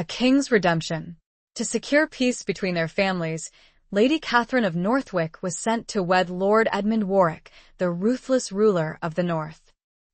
A king's redemption. To secure peace between their families, Lady Catherine of Northwick was sent to wed Lord Edmund Warwick, the ruthless ruler of the North.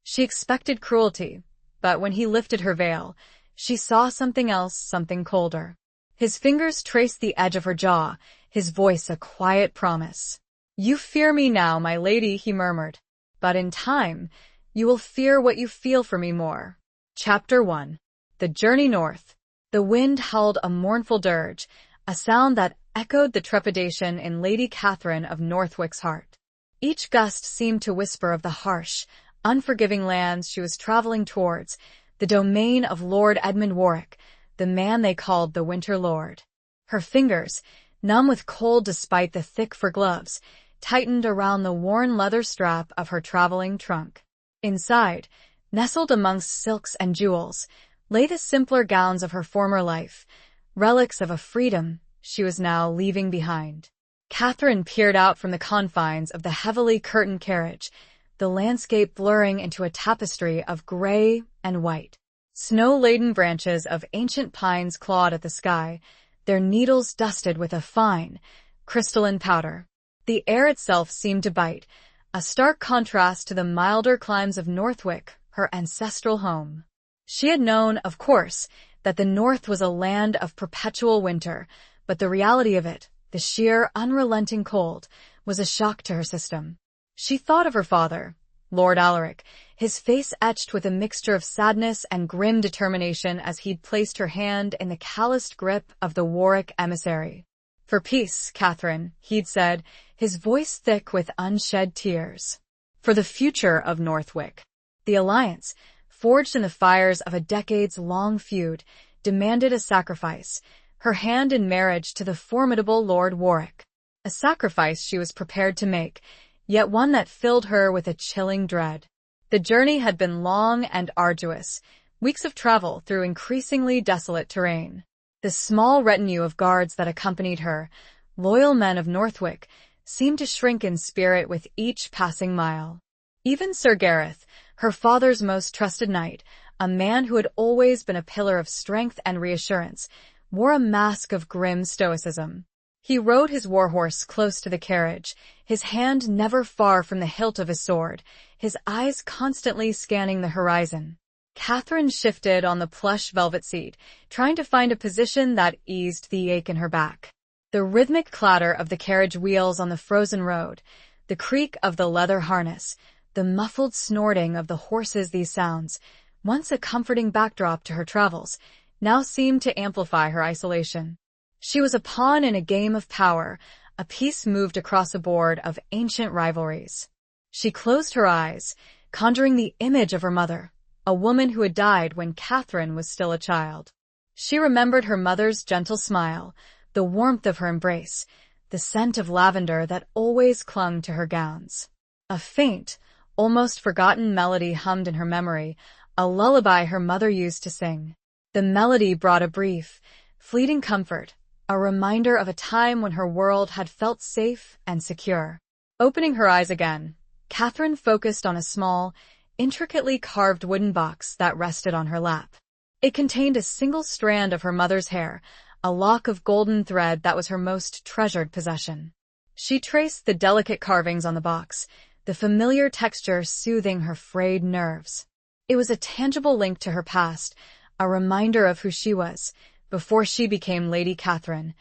She expected cruelty, but when he lifted her veil, she saw something else, something colder. His fingers traced the edge of her jaw, his voice a quiet promise. "You fear me now, my lady," he murmured, "but in time, you will fear what you feel for me more." Chapter 1. The Journey North. The wind howled a mournful dirge, a sound that echoed the trepidation in Lady Catherine of Northwick's heart. Each gust seemed to whisper of the harsh, unforgiving lands she was traveling towards, the domain of Lord Edmund Warwick, the man they called the Winter Lord. Her fingers, numb with cold despite the thick fur gloves, tightened around the worn leather strap of her traveling trunk. Inside, nestled amongst silks and jewels, lay the simpler gowns of her former life, relics of a freedom she was now leaving behind. Catherine peered out from the confines of the heavily curtained carriage, the landscape blurring into a tapestry of gray and white. Snow-laden branches of ancient pines clawed at the sky, their needles dusted with a fine, crystalline powder. The air itself seemed to bite, a stark contrast to the milder climes of Northwick, her ancestral home. She had known, of course, that the North was a land of perpetual winter, but the reality of it, the sheer, unrelenting cold, was a shock to her system. She thought of her father, Lord Alaric, his face etched with a mixture of sadness and grim determination as he'd placed her hand in the calloused grip of the Warwick emissary. "For peace, Catherine," he'd said, his voice thick with unshed tears. "For the future of Northwick." The alliance, forged in the fires of a decades-long feud, demanded a sacrifice, her hand in marriage to the formidable Lord Warwick. A sacrifice she was prepared to make, yet one that filled her with a chilling dread. The journey had been long and arduous, weeks of travel through increasingly desolate terrain. The small retinue of guards that accompanied her, loyal men of Northwick, seemed to shrink in spirit with each passing mile. Even Sir Gareth, her father's most trusted knight, a man who had always been a pillar of strength and reassurance, wore a mask of grim stoicism. He rode his warhorse close to the carriage, his hand never far from the hilt of his sword, his eyes constantly scanning the horizon. Catherine shifted on the plush velvet seat, trying to find a position that eased the ache in her back. The rhythmic clatter of the carriage wheels on the frozen road, the creak of the leather harness, the muffled snorting of the horses, these sounds, once a comforting backdrop to her travels, now seemed to amplify her isolation. She was a pawn in a game of power, a piece moved across a board of ancient rivalries. She closed her eyes, conjuring the image of her mother, a woman who had died when Catherine was still a child. She remembered her mother's gentle smile, the warmth of her embrace, the scent of lavender that always clung to her gowns. A faint, almost forgotten melody hummed in her memory, a lullaby her mother used to sing. The melody brought a brief, fleeting comfort, a reminder of a time when her world had felt safe and secure. Opening her eyes again, Catherine focused on a small, intricately carved wooden box that rested on her lap. It contained a single strand of her mother's hair, a lock of golden thread that was her most treasured possession. She traced the delicate carvings on the box, the familiar texture soothing her frayed nerves. It was a tangible link to her past, a reminder of who she was, before she became Lady Catherine,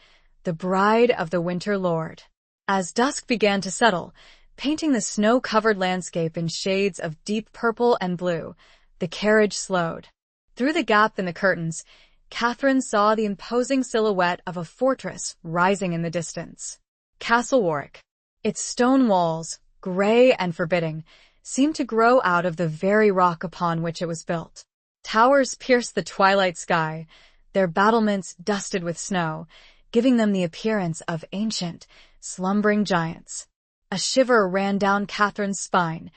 the bride of the Winter Lord. As dusk began to settle, painting the snow-covered landscape in shades of deep purple and blue, the carriage slowed. Through the gap in the curtains, Catherine saw the imposing silhouette of a fortress rising in the distance. Castle Warwick. Its stone walls, gray and forbidding, seemed to grow out of the very rock upon which it was built. Towers pierced the twilight sky, their battlements dusted with snow, giving them the appearance of ancient, slumbering giants. A shiver ran down Catherine's spine,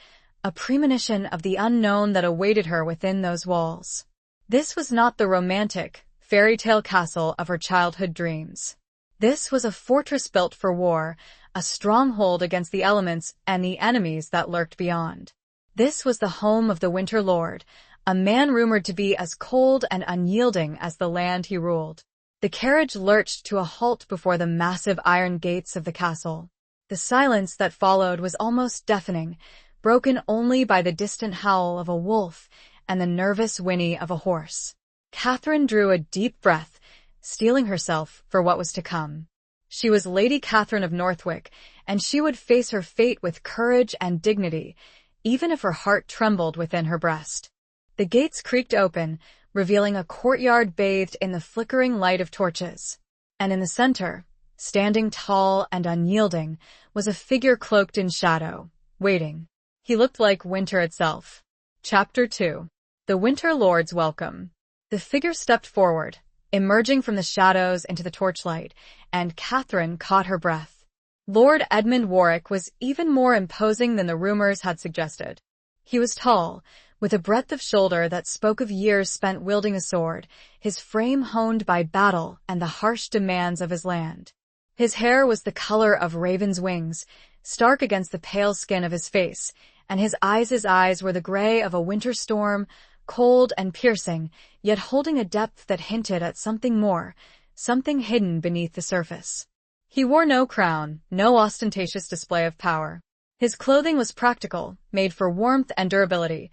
a premonition of the unknown that awaited her within those walls. This was not the romantic, fairy tale castle of her childhood dreams. This was a fortress built for war, a stronghold against the elements and the enemies that lurked beyond. This was the home of the Winter Lord, a man rumored to be as cold and unyielding as the land he ruled. The carriage lurched to a halt before the massive iron gates of the castle. The silence that followed was almost deafening, broken only by the distant howl of a wolf and the nervous whinny of a horse. Catherine drew a deep breath, steeling herself for what was to come. She was Lady Catherine of Northwick, and she would face her fate with courage and dignity, even if her heart trembled within her breast. The gates creaked open, revealing a courtyard bathed in the flickering light of torches. And in the center, standing tall and unyielding, was a figure cloaked in shadow, waiting. He looked like winter itself. Chapter 2. The Winter Lord's Welcome. The figure stepped forward, emerging from the shadows into the torchlight, and Catherine caught her breath. Lord Edmund Warwick was even more imposing than the rumors had suggested. He was tall, with a breadth of shoulder that spoke of years spent wielding a sword, his frame honed by battle and the harsh demands of his land. His hair was the color of raven's wings, stark against the pale skin of his face, and his eyes were the gray of a winter storm, cold and piercing, yet holding a depth that hinted at something more, something hidden beneath the surface. He wore no crown, no ostentatious display of power. His clothing was practical, made for warmth and durability.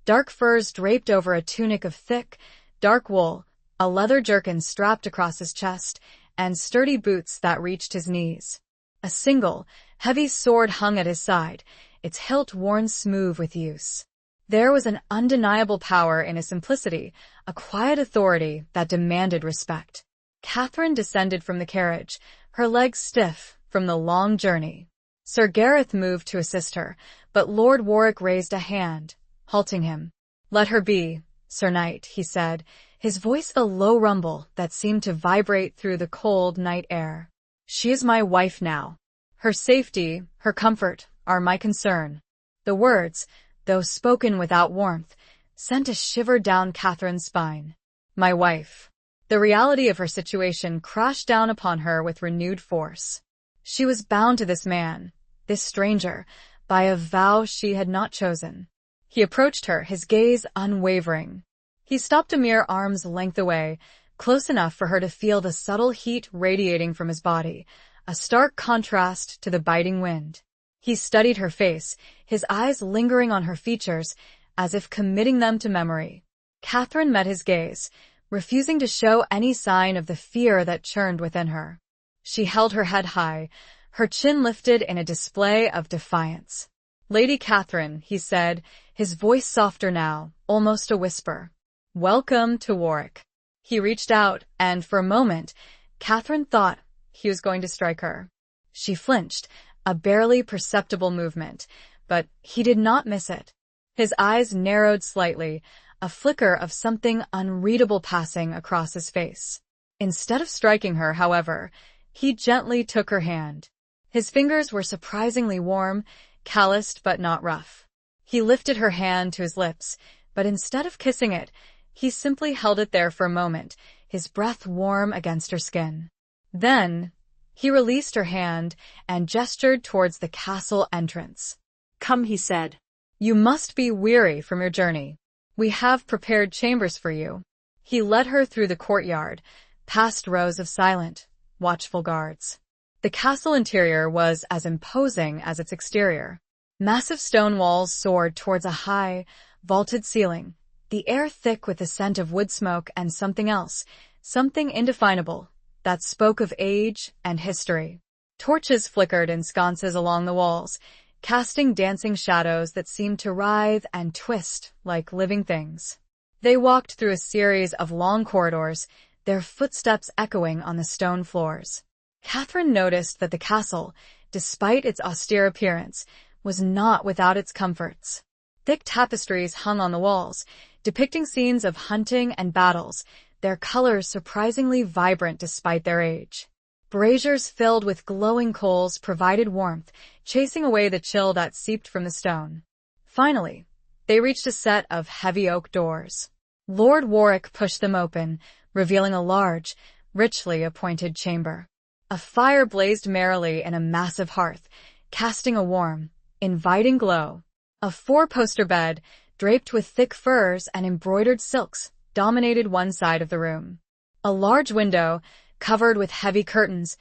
Dark furs draped over a tunic of thick, dark wool, a leather jerkin strapped across his chest, and sturdy boots that reached his knees. A single, heavy sword hung at his side, its hilt worn smooth with use. There was an undeniable power in his simplicity, a quiet authority that demanded respect. Catherine descended from the carriage, her legs stiff from the long journey. Sir Gareth moved to assist her, but Lord Warwick raised a hand, halting him. "Let her be, Sir Knight," he said, his voice a low rumble that seemed to vibrate through the cold night air. "She is my wife now. Her safety, her comfort, are my concern." The words, though spoken without warmth, sent a shiver down Catherine's spine. My wife. The reality of her situation crashed down upon her with renewed force. She was bound to this man, this stranger, by a vow she had not chosen. He approached her, his gaze unwavering. He stopped a mere arm's length away, close enough for her to feel the subtle heat radiating from his body, a stark contrast to the biting wind. He studied her face, his eyes lingering on her features, as if committing them to memory. Catherine met his gaze, refusing to show any sign of the fear that churned within her. She held her head high, her chin lifted in a display of defiance. "Lady Catherine," he said, his voice softer now, almost a whisper. "Welcome to Warwick." He reached out, and for a moment, Catherine thought he was going to strike her. She flinched, a barely perceptible movement, but he did not miss it. His eyes narrowed slightly, a flicker of something unreadable passing across his face. Instead of striking her, however, he gently took her hand. His fingers were surprisingly warm, calloused but not rough. He lifted her hand to his lips, but instead of kissing it, he simply held it there for a moment, his breath warm against her skin. Then, he released her hand and gestured towards the castle entrance. "Come," he said. "You must be weary from your journey. We have prepared chambers for you." He led her through the courtyard, past rows of silent, watchful guards. The castle interior was as imposing as its exterior. Massive stone walls soared towards a high, vaulted ceiling, the air thick with the scent of wood smoke and something else, something indefinable, that spoke of age and history. Torches flickered in sconces along the walls, casting dancing shadows that seemed to writhe and twist like living things. They walked through a series of long corridors, their footsteps echoing on the stone floors. Catherine noticed that the castle, despite its austere appearance, was not without its comforts. Thick tapestries hung on the walls, depicting scenes of hunting and battles, their colors surprisingly vibrant despite their age. Braziers filled with glowing coals provided warmth, chasing away the chill that seeped from the stone. Finally, they reached a set of heavy oak doors. Lord Warwick pushed them open, revealing a large, richly appointed chamber. A fire blazed merrily in a massive hearth, casting a warm, inviting glow. A four-poster bed, draped with thick furs and embroidered silks, dominated one side of the room. A large window, covered with heavy curtains,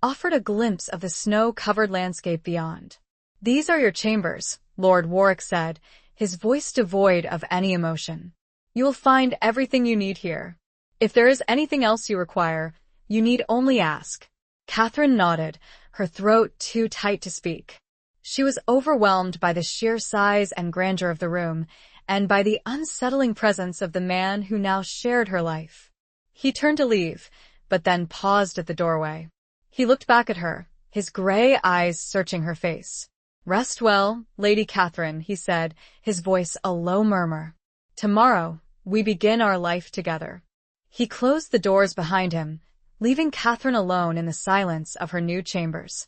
offered a glimpse of the snow-covered landscape beyond. "These are your chambers," Lord Warwick said, his voice devoid of any emotion. "You will find everything you need here. If there is anything else you require, you need only ask." Catherine nodded, her throat too tight to speak. She was overwhelmed by the sheer size and grandeur of the room, and by the unsettling presence of the man who now shared her life. He turned to leave, but then paused at the doorway. He looked back at her, his gray eyes searching her face. "Rest well, Lady Catherine," he said, his voice a low murmur. "Tomorrow, we begin our life together." He closed the doors behind him, leaving Catherine alone in the silence of her new chambers.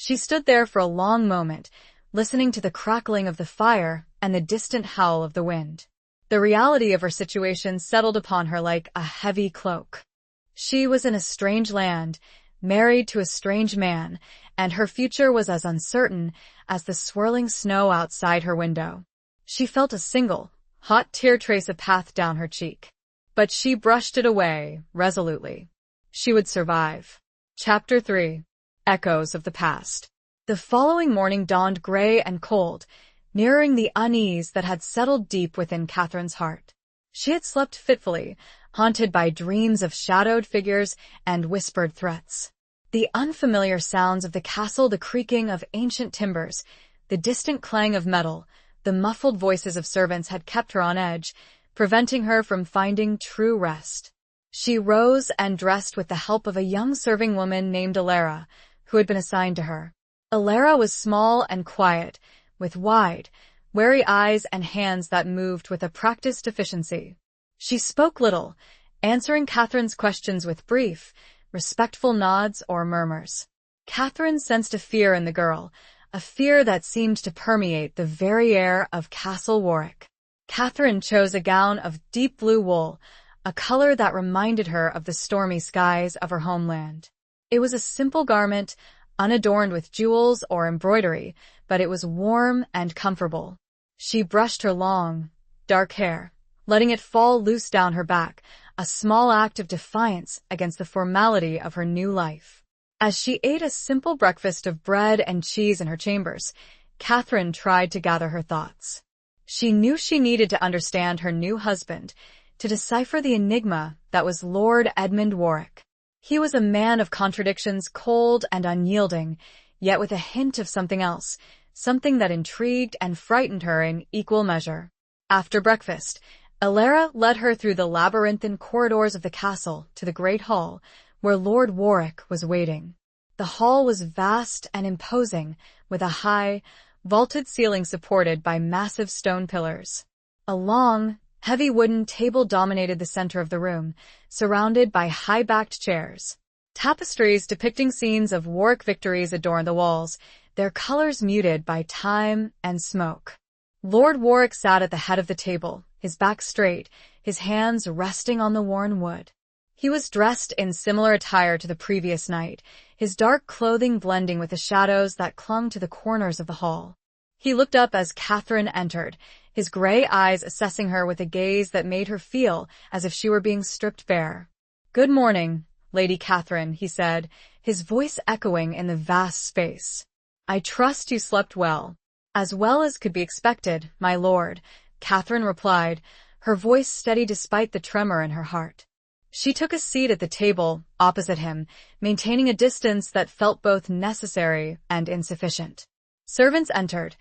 She stood there for a long moment, listening to the crackling of the fire and the distant howl of the wind. The reality of her situation settled upon her like a heavy cloak. She was in a strange land, married to a strange man, and her future was as uncertain as the swirling snow outside her window. She felt a single, hot tear trace a path down her cheek. But she brushed it away, resolutely. She would survive. Chapter 3. Echoes of the Past. The following morning dawned gray and cold, mirroring the unease that had settled deep within Catherine's heart. She had slept fitfully, haunted by dreams of shadowed figures and whispered threats. The unfamiliar sounds of the castle, the creaking of ancient timbers, the distant clang of metal, the muffled voices of servants had kept her on edge, preventing her from finding true rest. She rose and dressed with the help of a young serving woman named Alara, who had been assigned to her. Alara was small and quiet, with wide, wary eyes and hands that moved with a practiced efficiency. She spoke little, answering Catherine's questions with brief, respectful nods or murmurs. Catherine sensed a fear in the girl, a fear that seemed to permeate the very air of Castle Warwick. Catherine chose a gown of deep blue wool, a color that reminded her of the stormy skies of her homeland. It was a simple garment, unadorned with jewels or embroidery, but it was warm and comfortable. She brushed her long, dark hair, letting it fall loose down her back, a small act of defiance against the formality of her new life. As she ate a simple breakfast of bread and cheese in her chambers, Catherine tried to gather her thoughts. She knew she needed to understand her new husband, to decipher the enigma that was Lord Edmund Warwick. He was a man of contradictions, cold and unyielding, yet with a hint of something else, something that intrigued and frightened her in equal measure. After breakfast, Alara led her through the labyrinthine corridors of the castle to the great hall, where Lord Warwick was waiting. The hall was vast and imposing, with a high, vaulted ceiling supported by massive stone pillars. A long, heavy wooden table dominated the center of the room, surrounded by high-backed chairs. Tapestries depicting scenes of Warwick victories adorned the walls, their colors muted by time and smoke. Lord Warwick sat at the head of the table, his back straight, his hands resting on the worn wood. He was dressed in similar attire to the previous night, his dark clothing blending with the shadows that clung to the corners of the hall. He looked up as Catherine entered, his gray eyes assessing her with a gaze that made her feel as if she were being stripped bare. "Good morning, Lady Catherine," he said, his voice echoing in the vast space. "I trust you slept well." "As well as could be expected, my lord," Catherine replied, her voice steady despite the tremor in her heart. She took a seat at the table opposite him, maintaining a distance that felt both necessary and insufficient. Servants entered,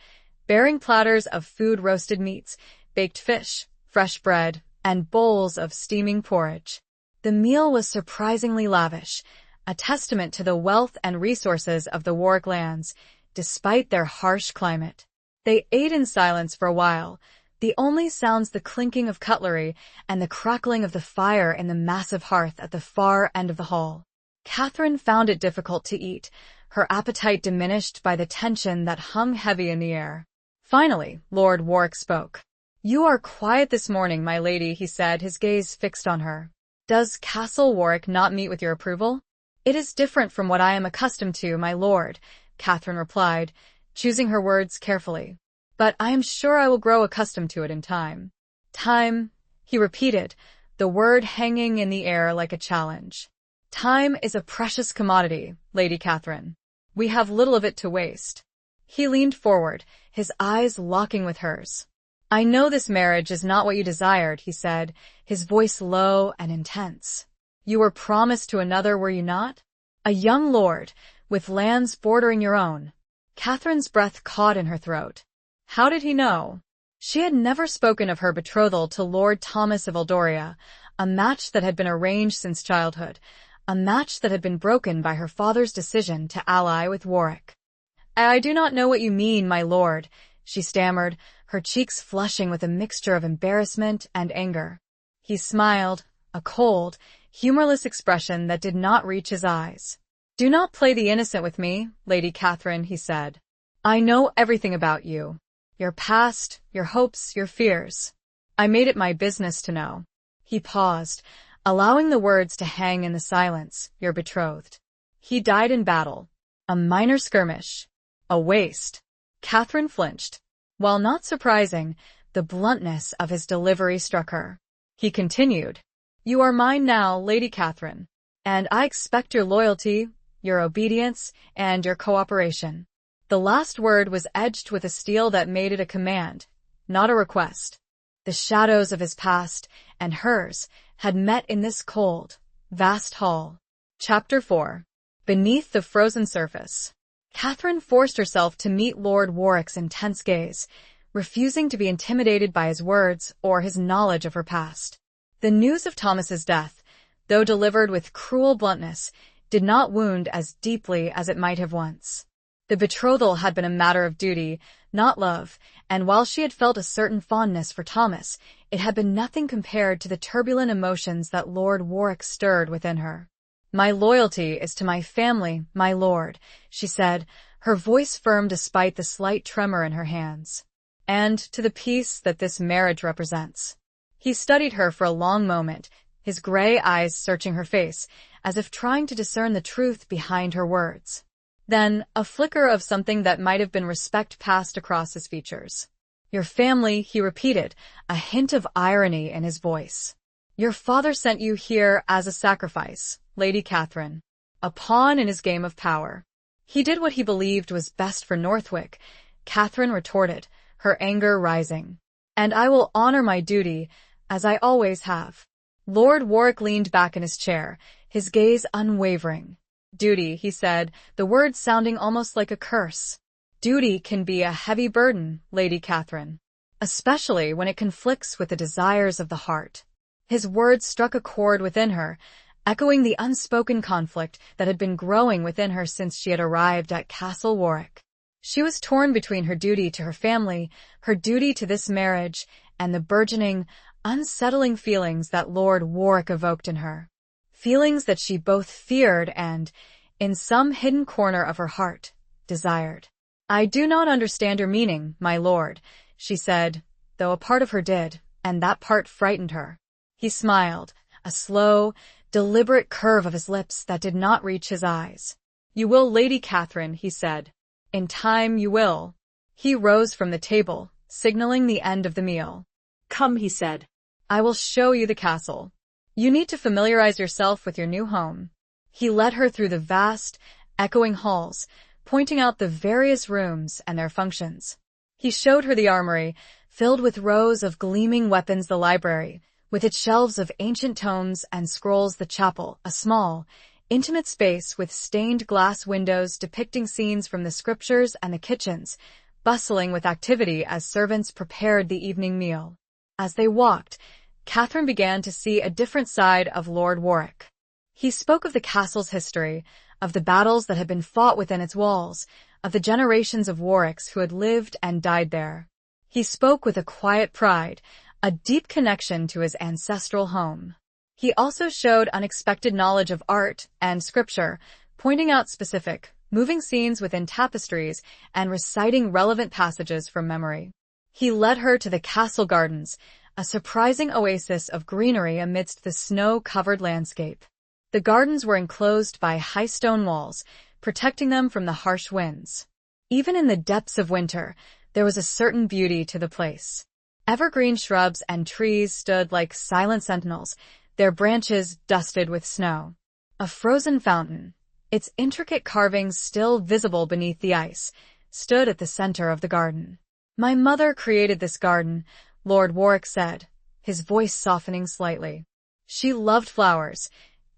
bearing platters of food, roasted meats, baked fish, fresh bread, and bowls of steaming porridge. The meal was surprisingly lavish, a testament to the wealth and resources of the Warwick lands, despite their harsh climate. They ate in silence for a while, the only sounds the clinking of cutlery and the crackling of the fire in the massive hearth at the far end of the hall. Catherine found it difficult to eat, her appetite diminished by the tension that hung heavy in the air. Finally, Lord Warwick spoke. "You are quiet this morning, my lady," he said, his gaze fixed on her. "Does Castle Warwick not meet with your approval?" "It is different from what I am accustomed to, my lord," Catherine replied, choosing her words carefully. but I am sure I will grow accustomed to it in time. Time, he repeated, the word hanging in the air like a challenge. Time is a precious commodity, Lady Catherine. We have little of it to waste. He leaned forward, his eyes locking with hers. I know this marriage is not what you desired, he said, his voice low and intense. You were promised to another, were you not? A young lord, with lands bordering your own. Catherine's breath caught in her throat. How did he know? She had never spoken of her betrothal to Lord Thomas of Eldoria, a match that had been arranged since childhood, a match that had been broken by her father's decision to ally with Warwick. I do not know what you mean, my lord, she stammered, her cheeks flushing with a mixture of embarrassment and anger. He smiled, a cold, humorless expression that did not reach his eyes. Do not play the innocent with me, Lady Catherine, he said. I know everything about you. Your past, your hopes, your fears. I made it my business to know. He paused, allowing the words to hang in the silence, your betrothed. He died in battle. A minor skirmish. A waste. Catherine flinched. While not surprising, the bluntness of his delivery struck her. He continued. You are mine now, Lady Catherine, and I expect your loyalty, your obedience, and your cooperation. The last word was edged with a steel that made it a command, not a request. The shadows of his past and hers had met in this cold, vast hall. Chapter 4. Beneath the Frozen Surface. Catherine forced herself to meet Lord Warwick's intense gaze, refusing to be intimidated by his words or his knowledge of her past. The news of Thomas's death, though delivered with cruel bluntness, did not wound as deeply as it might have once. The betrothal had been a matter of duty, not love, and while she had felt a certain fondness for Thomas, it had been nothing compared to the turbulent emotions that Lord Warwick stirred within her. My loyalty is to my family, my lord, she said, her voice firm despite the slight tremor in her hands. And to the peace that this marriage represents. He studied her for a long moment, his gray eyes searching her face, as if trying to discern the truth behind her words. Then, a flicker of something that might have been respect passed across his features. Your family, he repeated, a hint of irony in his voice. Your father sent you here as a sacrifice, Lady Catherine, a pawn in his game of power. He did what he believed was best for Northwick, Catherine retorted, her anger rising. And I will honor my duty, as I always have. Lord Warwick leaned back in his chair, his gaze unwavering. Duty, he said, the word sounding almost like a curse. Duty can be a heavy burden, Lady Catherine, especially when it conflicts with the desires of the heart. His words struck a chord within her, echoing the unspoken conflict that had been growing within her since she had arrived at Castle Warwick. She was torn between her duty to her family, her duty to this marriage, and the burgeoning, unsettling feelings that Lord Warwick evoked in her. Feelings that she both feared and, in some hidden corner of her heart, desired. I do not understand your meaning, my lord, she said, though a part of her did, and that part frightened her. He smiled, a slow, deliberate curve of his lips that did not reach his eyes. You will, Lady Catherine, he said. In time you will. He rose from the table, signaling the end of the meal. Come, he said. I will show you the castle. You need to familiarize yourself with your new home. He led her through the vast, echoing halls, pointing out the various rooms and their functions. He showed her the armory, filled with rows of gleaming weapons, the library, with its shelves of ancient tomes and scrolls, the chapel, a small, intimate space with stained glass windows depicting scenes from the scriptures, and the kitchens, bustling with activity as servants prepared the evening meal. As they walked, Catherine began to see a different side of Lord Warwick. He spoke of the castle's history, of the battles that had been fought within its walls, of the generations of Warwicks who had lived and died there. He spoke with a quiet pride, a deep connection to his ancestral home. He also showed unexpected knowledge of art and scripture, pointing out specific, moving scenes within tapestries and reciting relevant passages from memory. He led her to the castle gardens, a surprising oasis of greenery amidst the snow-covered landscape. The gardens were enclosed by high stone walls, protecting them from the harsh winds. Even in the depths of winter, There was a certain beauty to the place. Evergreen shrubs and trees stood like silent sentinels, their branches dusted with snow. A frozen fountain, its intricate carvings still visible beneath the ice, stood at the center of the garden. "My mother created this garden," Lord Warwick said, his voice softening slightly. "She loved flowers,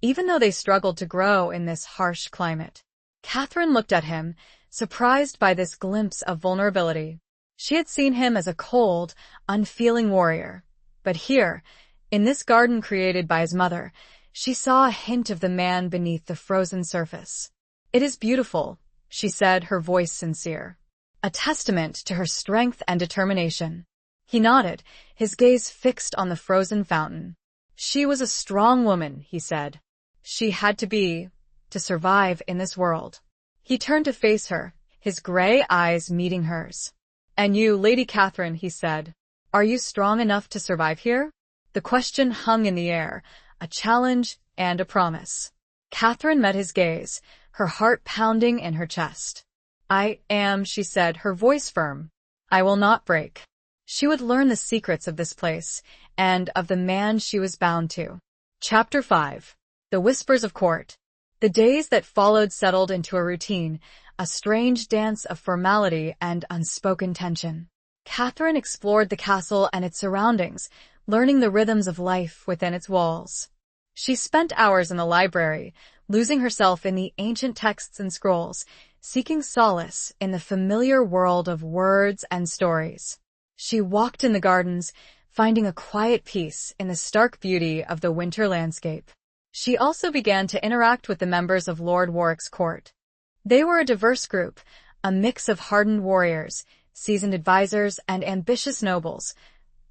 even though they struggled to grow in this harsh climate." Catherine looked at him, surprised by this glimpse of vulnerability. She had seen him as a cold, unfeeling warrior. But here, in this garden created by his mother, she saw a hint of the man beneath the frozen surface. "It is beautiful," she said, her voice sincere. "A testament to her strength and determination." He nodded, his gaze fixed on the frozen fountain. "She was a strong woman," he said. "She had to be, to survive in this world." He turned to face her, his gray eyes meeting hers. "And you, Lady Catherine," he said, "are you strong enough to survive here?" The question hung in the air, a challenge and a promise. Catherine met his gaze, her heart pounding in her chest. "I am," she said, her voice firm. "I will not break." She would learn the secrets of this place, and of the man she was bound to. Chapter 5. The Whispers of Court. The days that followed settled into a routine, a strange dance of formality and unspoken tension. Catherine explored the castle and its surroundings, learning the rhythms of life within its walls. She spent hours in the library, losing herself in the ancient texts and scrolls, seeking solace in the familiar world of words and stories. She walked in the gardens, finding a quiet peace in the stark beauty of the winter landscape. She also began to interact with the members of Lord Warwick's court. They were a diverse group, a mix of hardened warriors, seasoned advisors, and ambitious nobles,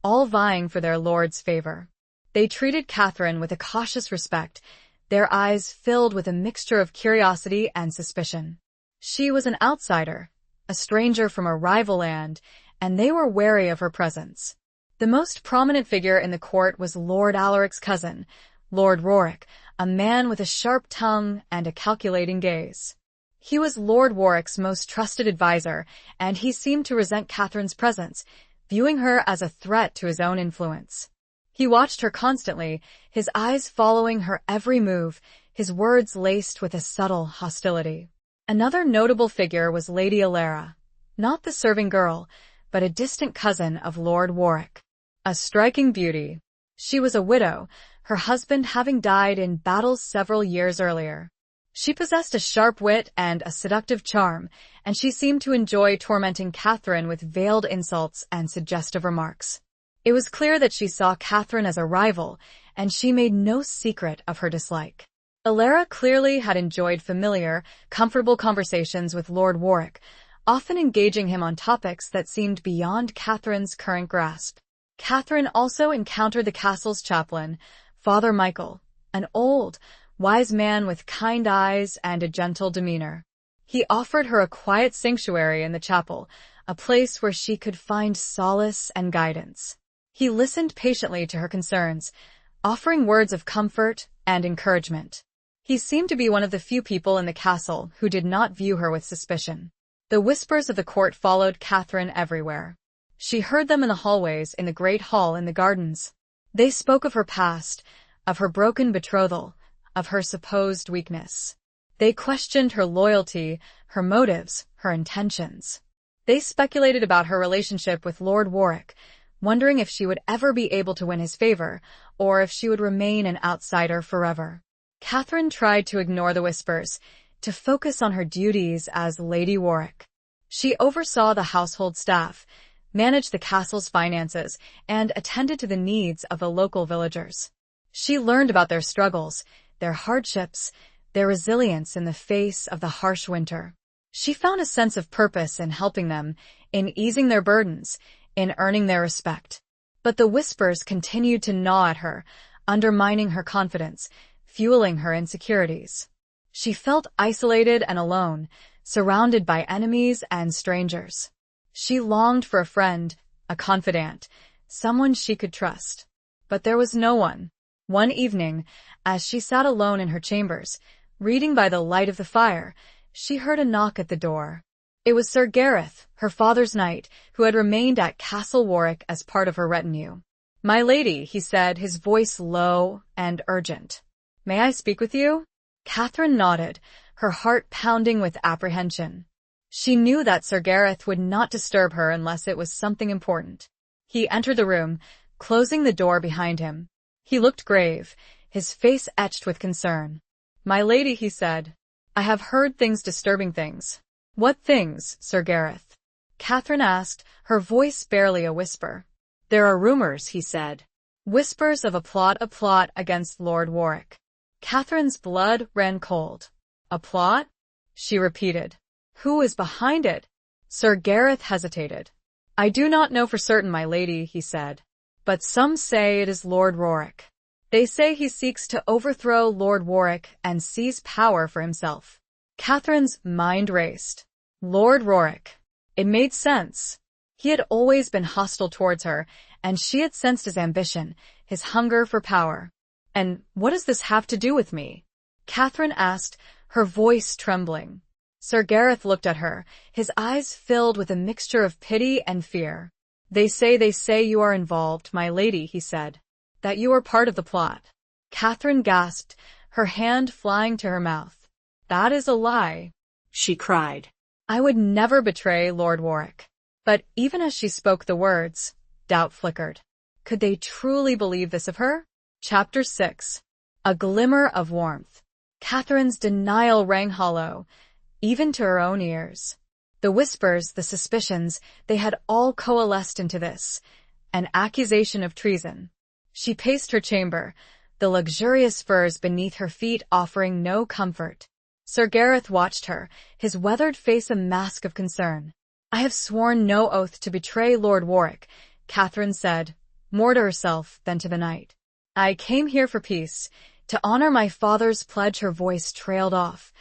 all vying for their lord's favor. They treated Catherine with a cautious respect, their eyes filled with a mixture of curiosity and suspicion. She was an outsider, a stranger from a rival land, and they were wary of her presence. The most prominent figure in the court was Lord Alaric's cousin, Lord Warwick, a man with a sharp tongue and a calculating gaze. He was Lord Warwick's most trusted advisor, and he seemed to resent Catherine's presence, viewing her as a threat to his own influence. He watched her constantly, his eyes following her every move, his words laced with a subtle hostility. Another notable figure was Lady Alara, not the serving girl, but a distant cousin of Lord Warwick. A striking beauty. She was a widow, her husband having died in battle several years earlier. She possessed a sharp wit and a seductive charm, and she seemed to enjoy tormenting Catherine with veiled insults and suggestive remarks. It was clear that she saw Catherine as a rival, and she made no secret of her dislike. Alara clearly had enjoyed familiar, comfortable conversations with Lord Warwick, often engaging him on topics that seemed beyond Catherine's current grasp. Catherine also encountered the castle's chaplain, Father Michael, an old, wise man with kind eyes and a gentle demeanor. He offered her a quiet sanctuary in the chapel, a place where she could find solace and guidance. He listened patiently to her concerns, offering words of comfort and encouragement. He seemed to be one of the few people in the castle who did not view her with suspicion. The whispers of the court followed Catherine everywhere. She heard them in the hallways, in the great hall, in the gardens. They spoke of her past, of her broken betrothal, of her supposed weakness. They questioned her loyalty, her motives, her intentions. They speculated about her relationship with Lord Warwick, wondering if she would ever be able to win his favor, or if she would remain an outsider forever. Catherine tried to ignore the whispers, to focus on her duties as Lady Warwick. She oversaw the household staff, managed the castle's finances, and attended to the needs of the local villagers. She learned about their struggles, their hardships, their resilience in the face of the harsh winter. She found a sense of purpose in helping them, in easing their burdens, in earning their respect. But the whispers continued to gnaw at her, undermining her confidence, fueling her insecurities. She felt isolated and alone, surrounded by enemies and strangers. She longed for a friend, a confidant, someone she could trust. But there was no one. One evening, as she sat alone in her chambers, reading by the light of the fire, she heard a knock at the door. It was Sir Gareth, her father's knight, who had remained at Castle Warwick as part of her retinue. "My lady," he said, his voice low and urgent. "May I speak with you?" Catherine nodded, her heart pounding with apprehension. She knew that Sir Gareth would not disturb her unless it was something important. He entered the room, closing the door behind him. He looked grave, his face etched with concern. "My lady," he said, "I have heard disturbing things." "What things, Sir Gareth?" Catherine asked, her voice barely a whisper. "There are rumors," he said. "Whispers of a plot against Lord Warwick." Catherine's blood ran cold. "A plot?" she repeated. "Who is behind it?" Sir Gareth hesitated. "I do not know for certain, my lady," he said. "But some say it is Lord Warwick. They say he seeks to overthrow Lord Warwick and seize power for himself." Catherine's mind raced. Lord Warwick. It made sense. He had always been hostile towards her, and she had sensed his ambition, his hunger for power. "And what does this have to do with me?" Catherine asked, her voice trembling. Sir Gareth looked at her, his eyes filled with a mixture of pity and fear. They say you are involved, my lady," he said. "That you are part of the plot." Catherine gasped, her hand flying to her mouth. "That is a lie," she cried. "I would never betray Lord Warwick." But even as she spoke the words, doubt flickered. Could they truly believe this of her? Chapter 6. A glimmer of warmth. Catherine's denial rang hollow, even to her own ears. The whispers, the suspicions, they had all coalesced into this, an accusation of treason. She paced her chamber, the luxurious furs beneath her feet offering no comfort. Sir Gareth watched her, his weathered face a mask of concern. "I have sworn no oath to betray Lord Warwick," Catherine said, more to herself than to the knight. "I came here for peace, to honor my father's pledge." Her voice trailed off,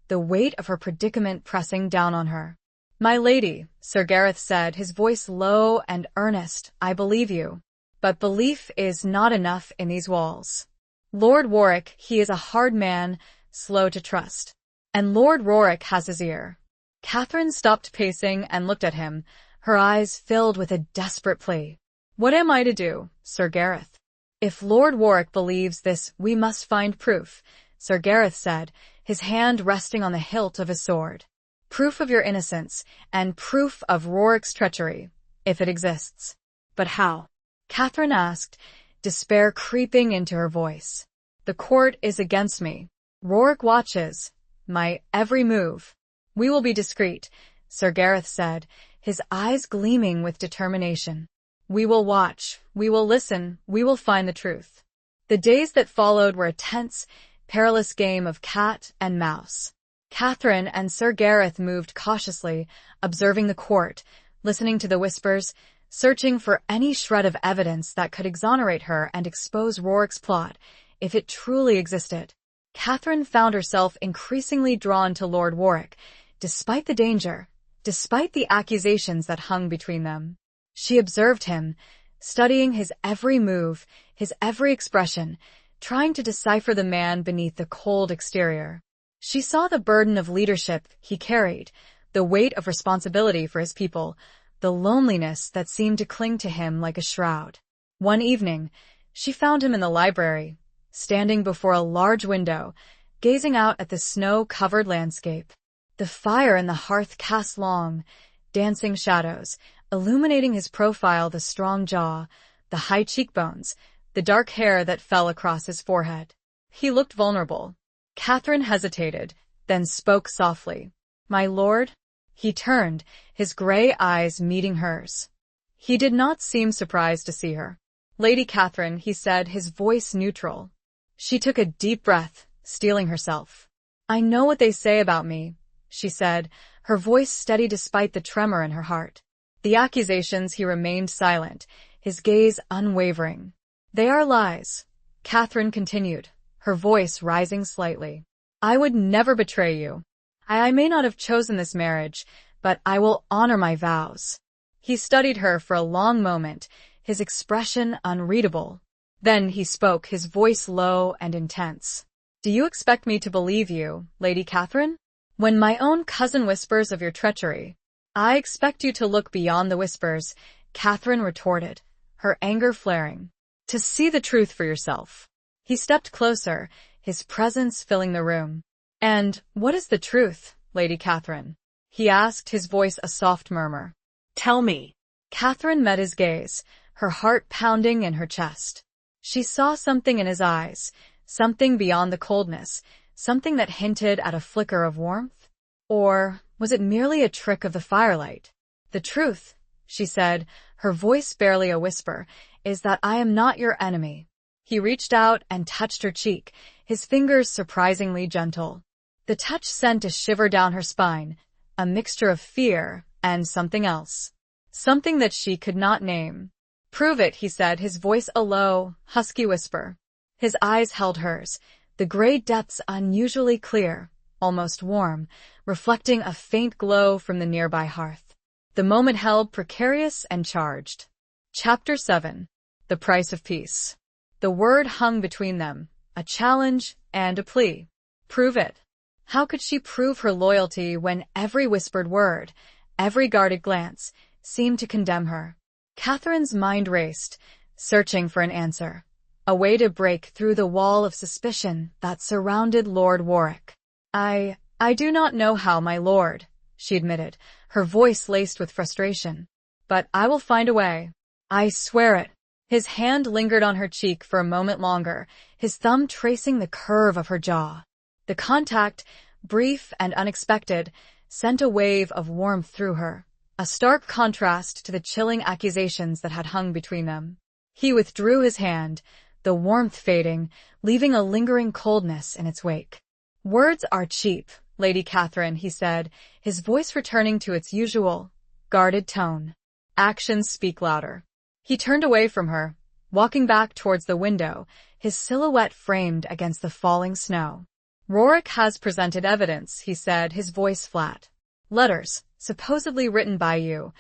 the weight of her predicament pressing down on her. "My lady," Sir Gareth said, his voice low and earnest, "I believe you. But belief is not enough in these walls. Lord Warwick, he is a hard man, slow to trust. And Lord Warwick has his ear." Catherine stopped pacing and looked at him, her eyes filled with a desperate plea. "What am I to do, Sir Gareth?" "If Lord Warwick believes this, we must find proof," Sir Gareth said, his hand resting on the hilt of his sword. "Proof of your innocence, and proof of Warwick's treachery, if it exists." "But how?" Catherine asked, despair creeping into her voice. "The court is against me. Warwick watches my every move." "We will be discreet," Sir Gareth said, his eyes gleaming with determination. "We will watch, we will listen, we will find the truth." The days that followed were a tense, perilous game of cat and mouse. Catherine and Sir Gareth moved cautiously, observing the court, listening to the whispers, searching for any shred of evidence that could exonerate her and expose Warwick's plot, if it truly existed. Catherine found herself increasingly drawn to Lord Warwick, despite the danger, despite the accusations that hung between them. She observed him, studying his every move, his every expression, trying to decipher the man beneath the cold exterior. She saw the burden of leadership he carried, the weight of responsibility for his people, the loneliness that seemed to cling to him like a shroud. One evening, she found him in the library, standing before a large window, gazing out at the snow-covered landscape. The fire in the hearth cast long, dancing shadows, illuminating his profile, the strong jaw, the high cheekbones, the dark hair that fell across his forehead. He looked vulnerable. Catherine hesitated, then spoke softly. "My lord?" He turned, his gray eyes meeting hers. He did not seem surprised to see her. "Lady Catherine," he said, his voice neutral. She took a deep breath, steeling herself. "I know what they say about me," she said, her voice steady despite the tremor in her heart. The accusations, he remained silent, his gaze unwavering. "They are lies," Catherine continued, her voice rising slightly. "I would never betray you. I may not have chosen this marriage, but I will honor my vows." He studied her for a long moment, his expression unreadable. Then he spoke, his voice low and intense. "Do you expect me to believe you, Lady Catherine? When my own cousin whispers of your treachery, I expect you to look beyond the whispers, Catherine retorted, her anger flaring. To see the truth for yourself. He stepped closer, his presence filling the room. And what is the truth, Lady Catherine? He asked, his voice a soft murmur. Tell me. Catherine met his gaze, her heart pounding in her chest. She saw something in his eyes, something beyond the coldness, something that hinted at a flicker of warmth. Or was it merely a trick of the firelight? The truth, she said, her voice barely a whisper, is that I am not your enemy. He reached out and touched her cheek, his fingers surprisingly gentle. The touch sent a shiver down her spine, a mixture of fear and something else. Something that she could not name. Prove it, he said, his voice a low, husky whisper. His eyes held hers, the gray depths unusually clear, almost warm, reflecting a faint glow from the nearby hearth. The moment held precarious and charged. Chapter 7. The Price of Peace. The word hung between them, a challenge and a plea. Prove it. How could she prove her loyalty when every whispered word, every guarded glance, seemed to condemn her? Catherine's mind raced, searching for an answer, a way to break through the wall of suspicion that surrounded Lord Warwick. I do not know how, my lord, she admitted, her voice laced with frustration. But I will find a way. I swear it. His hand lingered on her cheek for a moment longer, his thumb tracing the curve of her jaw. The contact, brief and unexpected, sent a wave of warmth through her, a stark contrast to the chilling accusations that had hung between them. He withdrew his hand, the warmth fading, leaving a lingering coldness in its wake. Words are cheap, Lady Catherine, he said, his voice returning to its usual, guarded tone. Actions speak louder. He turned away from her, walking back towards the window, his silhouette framed against the falling snow. Rorik has presented evidence, he said, his voice flat. Letters, supposedly written by you,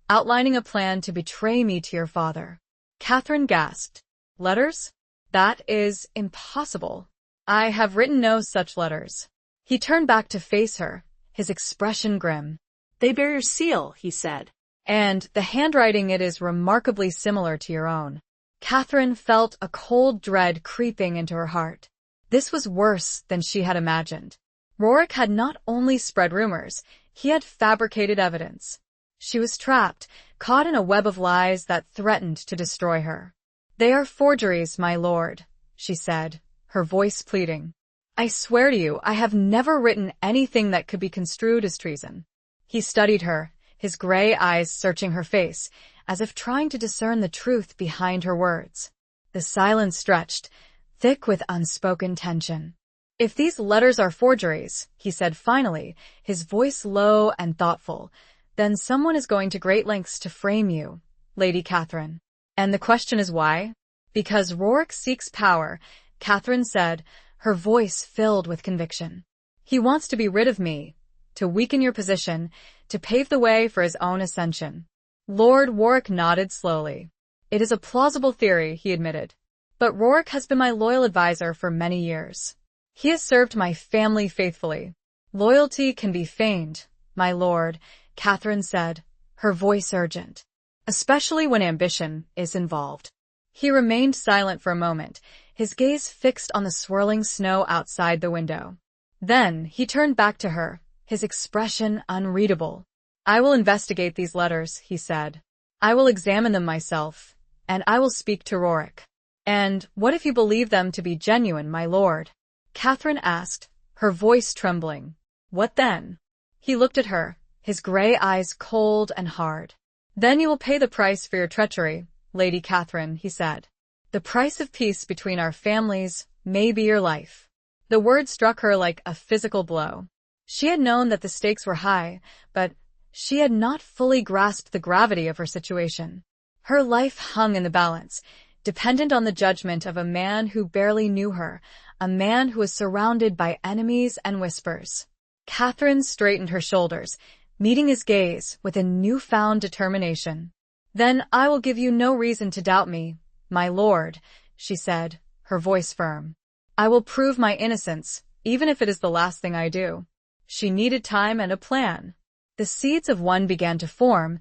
outlining a plan to betray me to your father. Catherine gasped. Letters? That is impossible. I have written no such letters. He turned back to face her, his expression grim. They bear your seal, he said. And the handwriting, it is remarkably similar to your own. Catherine felt a cold dread creeping into her heart. This was worse than she had imagined. Rorik had not only spread rumors, he had fabricated evidence. She was trapped, caught in a web of lies that threatened to destroy her. They are forgeries, my lord, she said, her voice pleading. I swear to you, I have never written anything that could be construed as treason. He studied her, his gray eyes searching her face, as if trying to discern the truth behind her words. The silence stretched, thick with unspoken tension. If these letters are forgeries, he said finally, his voice low and thoughtful, then someone is going to great lengths to frame you, Lady Catherine. And the question is why? Because Rorik seeks power, Catherine said, her voice filled with conviction. He wants to be rid of me, to weaken your position, to pave the way for his own ascension. Lord Warwick nodded slowly. It is a plausible theory, he admitted. But Rorik has been my loyal advisor for many years. He has served my family faithfully. Loyalty can be feigned, my lord, Catherine said, her voice urgent. Especially when ambition is involved. He remained silent for a moment, his gaze fixed on the swirling snow outside the window. Then he turned back to her, his expression unreadable. I will investigate these letters, he said. I will examine them myself, and I will speak to Rorik. And what if you believe them to be genuine, my lord? Catherine asked, her voice trembling. What then? He looked at her, his gray eyes cold and hard. Then you will pay the price for your treachery, Lady Catherine, he said. The price of peace between our families may be your life. The word struck her like a physical blow. She had known that the stakes were high, but she had not fully grasped the gravity of her situation. Her life hung in the balance, dependent on the judgment of a man who barely knew her, a man who was surrounded by enemies and whispers. Catherine straightened her shoulders, meeting his gaze with a newfound determination. Then I will give you no reason to doubt me, my lord, she said, her voice firm. I will prove my innocence, even if it is the last thing I do. She needed time and a plan. The seeds of one began to form,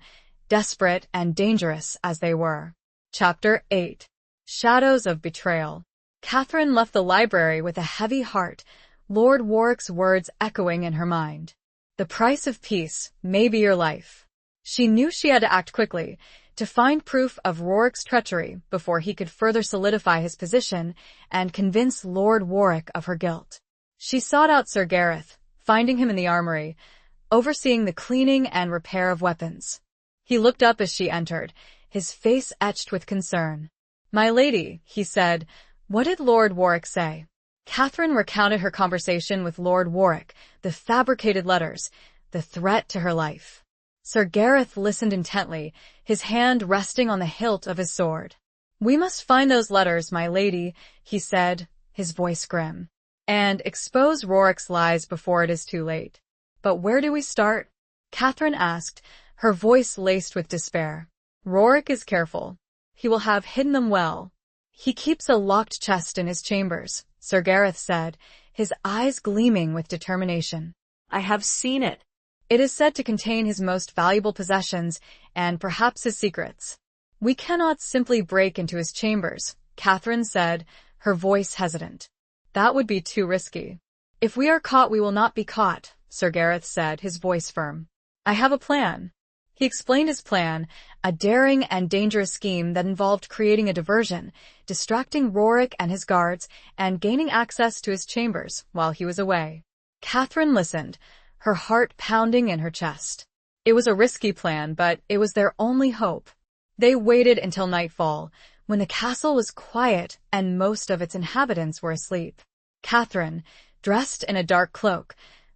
desperate and dangerous as they were. Chapter 8. Shadows of Betrayal. Catherine left the library with a heavy heart, Lord Warwick's words echoing in her mind. The price of peace may be your life. She knew she had to act quickly, to find proof of Warwick's treachery before he could further solidify his position and convince Lord Warwick of her guilt. She sought out Sir Gareth, finding him in the armory, overseeing the cleaning and repair of weapons. He looked up as she entered, his face etched with concern. "My lady," he said, "what did Lord Warwick say?" Catherine recounted her conversation with Lord Warwick, the fabricated letters, the threat to her life. Sir Gareth listened intently, his hand resting on the hilt of his sword. "We must find those letters, my lady," he said, his voice grim, "and expose Warwick's lies before it is too late." "But where do we start?" Catherine asked, her voice laced with despair. "Warwick is careful. He will have hidden them well. He keeps a locked chest in his chambers," Sir Gareth said, his eyes gleaming with determination. "I have seen it." "It is said to contain his most valuable possessions and perhaps his secrets." "We cannot simply break into his chambers," Catherine said, her voice hesitant. "That would be too risky." "If we are caught, we will not be caught," Sir Gareth said, his voice firm. "I have a plan." He explained his plan, a daring and dangerous scheme that involved creating a diversion, distracting Warwick and his guards, and gaining access to his chambers while he was away. Catherine listened, her heart pounding in her chest. It was a risky plan, but it was their only hope. They waited until nightfall, when the castle was quiet and most of its inhabitants were asleep. Catherine, dressed in a dark cloak,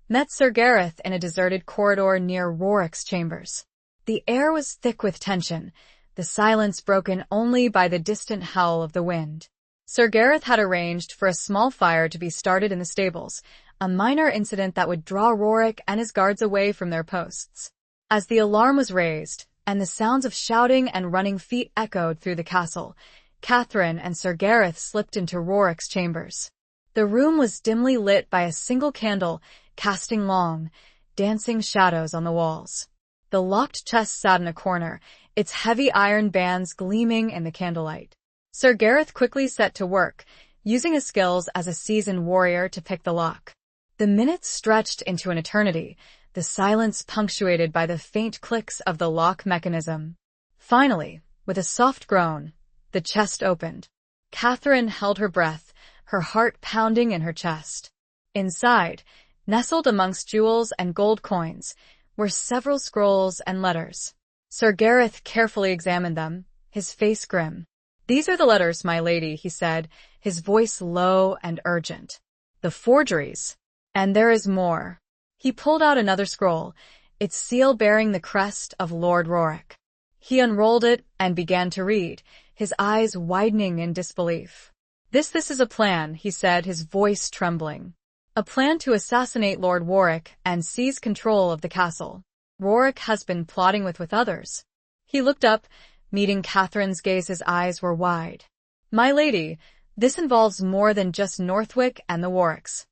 met Sir Gareth in a deserted corridor near Warwick's chambers. The air was thick with tension, the silence broken only by the distant howl of the wind. Sir Gareth had arranged for a small fire to be started in the stables, a minor incident that would draw Warwick and his guards away from their posts. As the alarm was raised, and the sounds of shouting and running feet echoed through the castle, Catherine and Sir Gareth slipped into Warwick's chambers. The room was dimly lit by a single candle, casting long, dancing shadows on the walls. The locked chest sat in a corner, its heavy iron bands gleaming in the candlelight. Sir Gareth quickly set to work, using his skills as a seasoned warrior to pick the lock. The minutes stretched into an eternity, the silence punctuated by the faint clicks of the lock mechanism. Finally, with a soft groan, the chest opened. Catherine held her breath, her heart pounding in her chest. Inside, nestled amongst jewels and gold coins, were several scrolls and letters. Sir Gareth carefully examined them, his face grim. "These are the letters, my lady," he said, his voice low and urgent. "The forgeries. And there is more." He pulled out another scroll, its seal bearing the crest of Lord Warwick. He unrolled it and began to read, his eyes widening in disbelief. This is a plan," he said, his voice trembling. "A plan to assassinate Lord Warwick and seize control of the castle. Warwick has been plotting with others." He looked up, meeting Catherine's gaze. His eyes were wide. "My lady, this involves more than just Northwick and the Warwicks.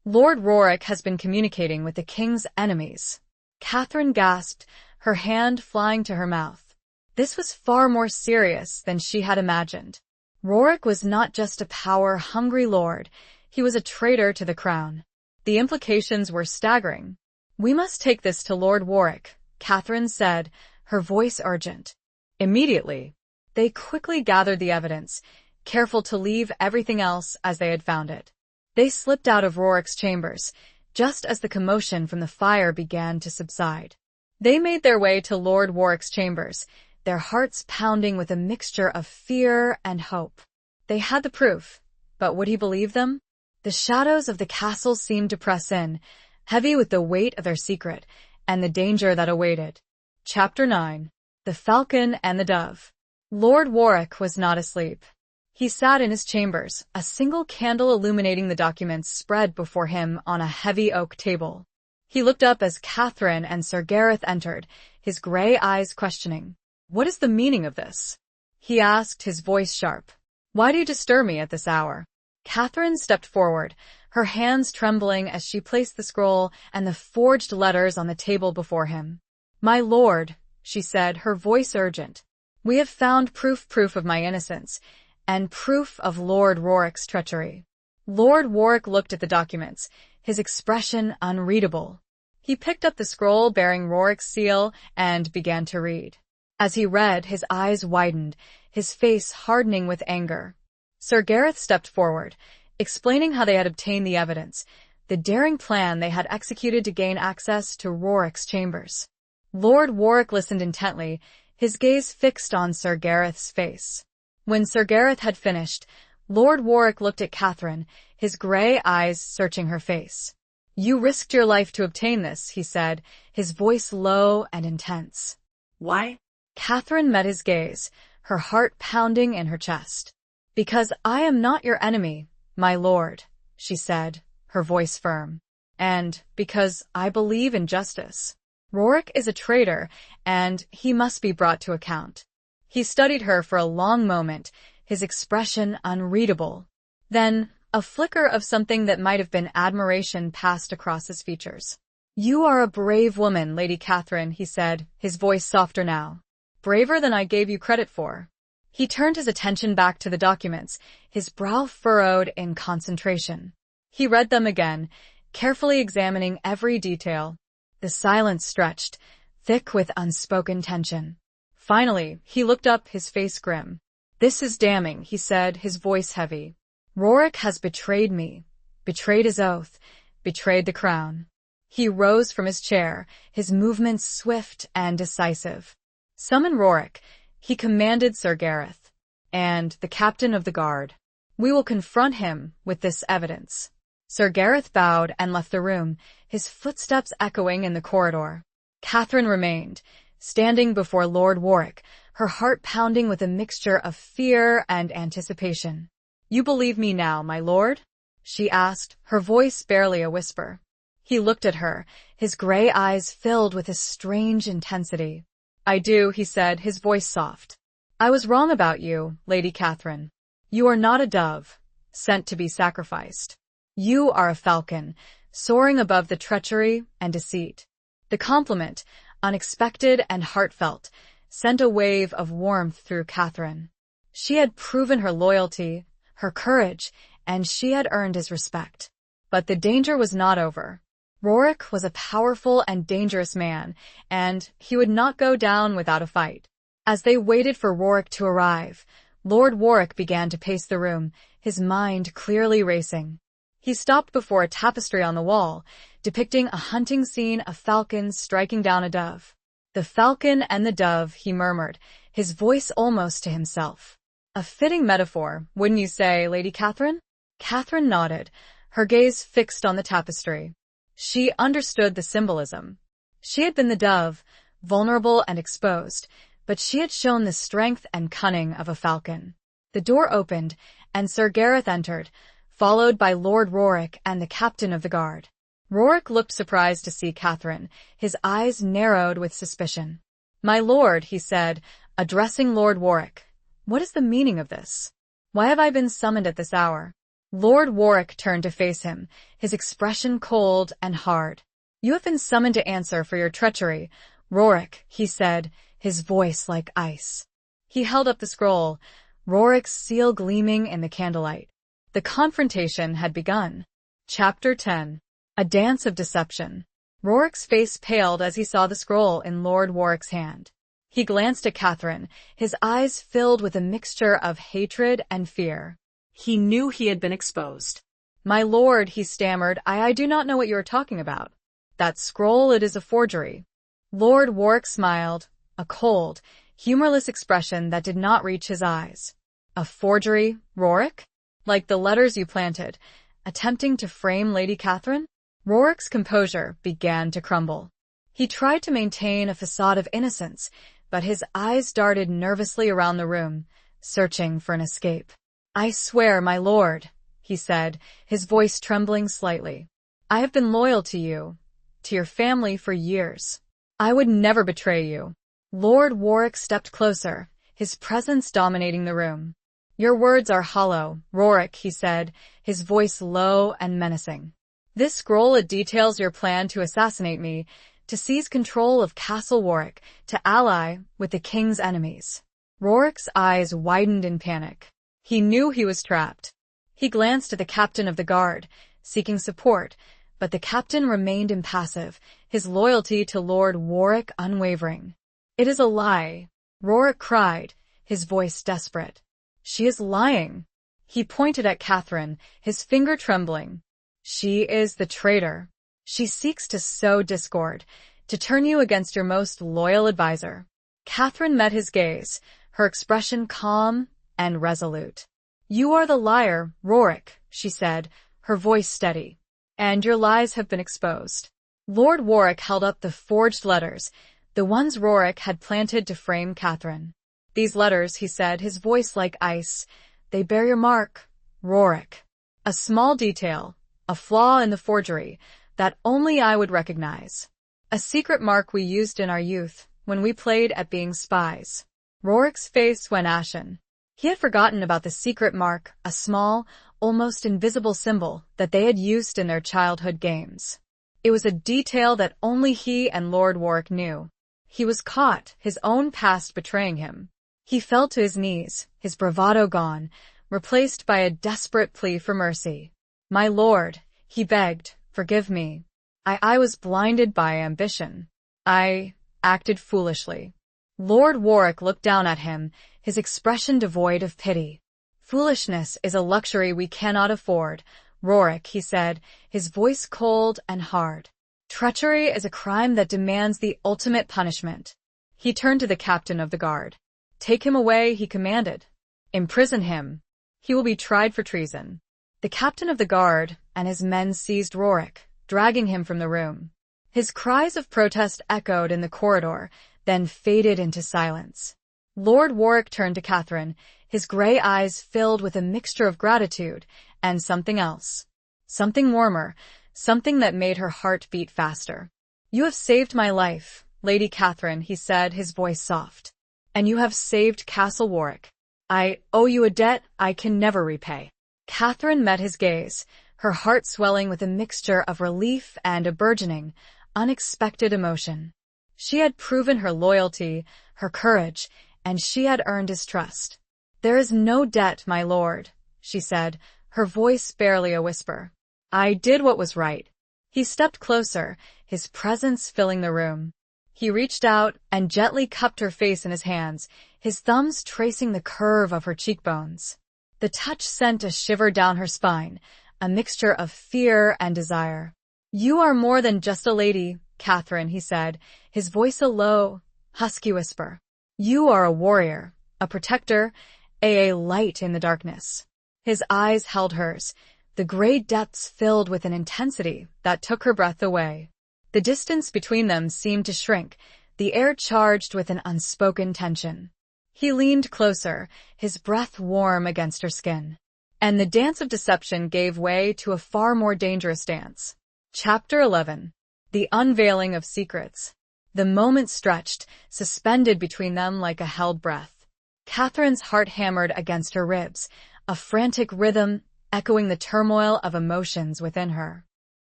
Lord Warwick has been communicating with the king's enemies." Catherine gasped, her hand flying to her mouth. This was far more serious than she had imagined. Warwick was not just a power-hungry lord, he was a traitor to the crown. The implications were staggering. "We must take this to Lord Warwick," Catherine said, her voice urgent. Immediately, they quickly gathered the evidence, careful to leave everything else as they had found it. They slipped out of Warwick's chambers, just as the commotion from the fire began to subside. They made their way to Lord Warwick's chambers, their hearts pounding with a mixture of fear and hope. They had the proof, but would he believe them? The shadows of the castle seemed to press in, heavy with the weight of their secret and the danger that awaited. Chapter 9. The Falcon and the Dove. Lord Warwick was not asleep. He sat in his chambers, a single candle illuminating the documents spread before him on a heavy oak table. He looked up as Catherine and Sir Gareth entered, his gray eyes questioning. "What is the meaning of this?" he asked, his voice sharp. "Why do you disturb me at this hour?" Catherine stepped forward, her hands trembling as she placed the scroll and the forged letters on the table before him. "My lord," she said, her voice urgent, "we have found proof of my innocence, and proof of Lord Warwick's treachery." Lord Warwick looked at the documents, his expression unreadable. He picked up the scroll bearing Warwick's seal and began to read. As he read, his eyes widened, his face hardening with anger. Sir Gareth stepped forward, explaining how they had obtained the evidence, the daring plan they had executed to gain access to Warwick's chambers. Lord Warwick listened intently, his gaze fixed on Sir Gareth's face. When Sir Gareth had finished, Lord Warwick looked at Catherine, his grey eyes searching her face. "You risked your life to obtain this," he said, his voice low and intense. "Why?" Catherine met his gaze, her heart pounding in her chest. "Because I am not your enemy, my lord," she said, her voice firm. "And because I believe in justice. Warwick is a traitor, and he must be brought to account." He studied her for a long moment, his expression unreadable. Then, a flicker of something that might have been admiration passed across his features. "You are a brave woman, Lady Catherine," he said, his voice softer now. "Braver than I gave you credit for." He turned his attention back to the documents, his brow furrowed in concentration. He read them again, carefully examining every detail. The silence stretched, thick with unspoken tension. Finally, he looked up, his face grim. "This is damning," he said, his voice heavy. "Warwick has betrayed me, betrayed his oath, betrayed the crown." He rose from his chair, his movements swift and decisive. "Summon Warwick," he commanded Sir Gareth, "and the captain of the guard. We will confront him with this evidence." Sir Gareth bowed and left the room, his footsteps echoing in the corridor. Catherine remained, standing before Lord Warwick, her heart pounding with a mixture of fear and anticipation. "You believe me now, my lord?" she asked, her voice barely a whisper. He looked at her, his grey eyes filled with a strange intensity. "I do," he said, his voice soft. "I was wrong about you, Lady Catherine. You are not a dove, sent to be sacrificed. You are a falcon, soaring above the treachery and deceit." The compliment, unexpected and heartfelt, sent a wave of warmth through Catherine. She had proven her loyalty, her courage, and she had earned his respect. But the danger was not over. Warwick was a powerful and dangerous man, and he would not go down without a fight. As they waited for Warwick to arrive, Lord Warwick began to pace the room, his mind clearly racing. He stopped before a tapestry on the wall, depicting a hunting scene of falcons striking down a dove. "The falcon and the dove," he murmured, his voice almost to himself. "A fitting metaphor, wouldn't you say, Lady Catherine?" Catherine nodded, her gaze fixed on the tapestry. She understood the symbolism. She had been the dove, vulnerable and exposed, but she had shown the strength and cunning of a falcon. The door opened, and Sir Gareth entered, followed by Lord Warwick and the captain of the guard. Warwick looked surprised to see Catherine, his eyes narrowed with suspicion. "My lord," he said, addressing Lord Warwick, "what is the meaning of this? Why have I been summoned at this hour?" Lord Warwick turned to face him, his expression cold and hard. "You have been summoned to answer for your treachery, Warwick," he said, his voice like ice. He held up the scroll, Warwick's seal gleaming in the candlelight. The confrontation had begun. Chapter 10. A Dance of Deception. Warwick's face paled as he saw the scroll in Lord Warwick's hand. He glanced at Catherine, his eyes filled with a mixture of hatred and fear. He knew he had been exposed. "My lord," he stammered, I do not know what you are talking about. That scroll, it is a forgery." Lord Warwick smiled, a cold, humorless expression that did not reach his eyes. "A forgery, Warwick? Like the letters you planted, attempting to frame Lady Catherine?" Warwick's composure began to crumble. He tried to maintain a facade of innocence, but his eyes darted nervously around the room, searching for an escape. "I swear, my lord," he said, his voice trembling slightly. "I have been loyal to you, to your family for years. I would never betray you." Lord Warwick stepped closer, his presence dominating the room. Your words are hollow, Rorik, he said, his voice low and menacing. This scroll it details your plan to assassinate me, to seize control of Castle Warwick, to ally with the king's enemies. Rorik's eyes widened in panic. He knew he was trapped. He glanced at the captain of the guard, seeking support, but the captain remained impassive, his loyalty to Lord Warwick unwavering. It is a lie, Rorik cried, his voice desperate. She is lying. He pointed at Catherine, his finger trembling. She is the traitor. She seeks to sow discord, to turn you against your most loyal advisor. Catherine met his gaze, her expression calm and resolute. You are the liar, Rorik, she said, her voice steady. And your lies have been exposed. Lord Warwick held up the forged letters, the ones Rorik had planted to frame Catherine. These letters, he said, his voice like ice, they bear your mark, Rorik. A small detail, a flaw in the forgery, that only I would recognize. A secret mark we used in our youth, when we played at being spies. Rorik's face went ashen. He had forgotten about the secret mark, a small, almost invisible symbol that they had used in their childhood games. It was a detail that only he and Lord Warwick knew. He was caught, his own past betraying him. He fell to his knees, his bravado gone, replaced by a desperate plea for mercy. My lord, he begged, forgive me. I was blinded by ambition. I acted foolishly. Lord Warwick looked down at him, his expression devoid of pity. Foolishness is a luxury we cannot afford, Rorik, he said, his voice cold and hard. Treachery is a crime that demands the ultimate punishment. He turned to the captain of the guard. Take him away, he commanded. Imprison him. He will be tried for treason. The captain of the guard and his men seized Rorik, dragging him from the room. His cries of protest echoed in the corridor, then faded into silence. Lord Warwick turned to Catherine, his gray eyes filled with a mixture of gratitude and something else. Something warmer, something that made her heart beat faster. You have saved my life, Lady Catherine, he said, his voice soft. And you have saved Castle Warwick. I owe you a debt I can never repay. Catherine met his gaze, her heart swelling with a mixture of relief and a burgeoning, unexpected emotion. She had proven her loyalty, her courage, and she had earned his trust. There is no debt, my lord, she said, her voice barely a whisper. I did what was right. He stepped closer, his presence filling the room. He reached out and gently cupped her face in his hands, his thumbs tracing the curve of her cheekbones. The touch sent a shiver down her spine, a mixture of fear and desire. You are more than just a lady, Catherine, he said, his voice a low, husky whisper. You are a warrior, a protector, a light in the darkness. His eyes held hers, the gray depths filled with an intensity that took her breath away. The distance between them seemed to shrink, the air charged with an unspoken tension. He leaned closer, his breath warm against her skin. And the dance of deception gave way to a far more dangerous dance. Chapter 11. The Unveiling of Secrets. The moment stretched, suspended between them like a held breath. Catherine's heart hammered against her ribs, a frantic rhythm echoing the turmoil of emotions within her.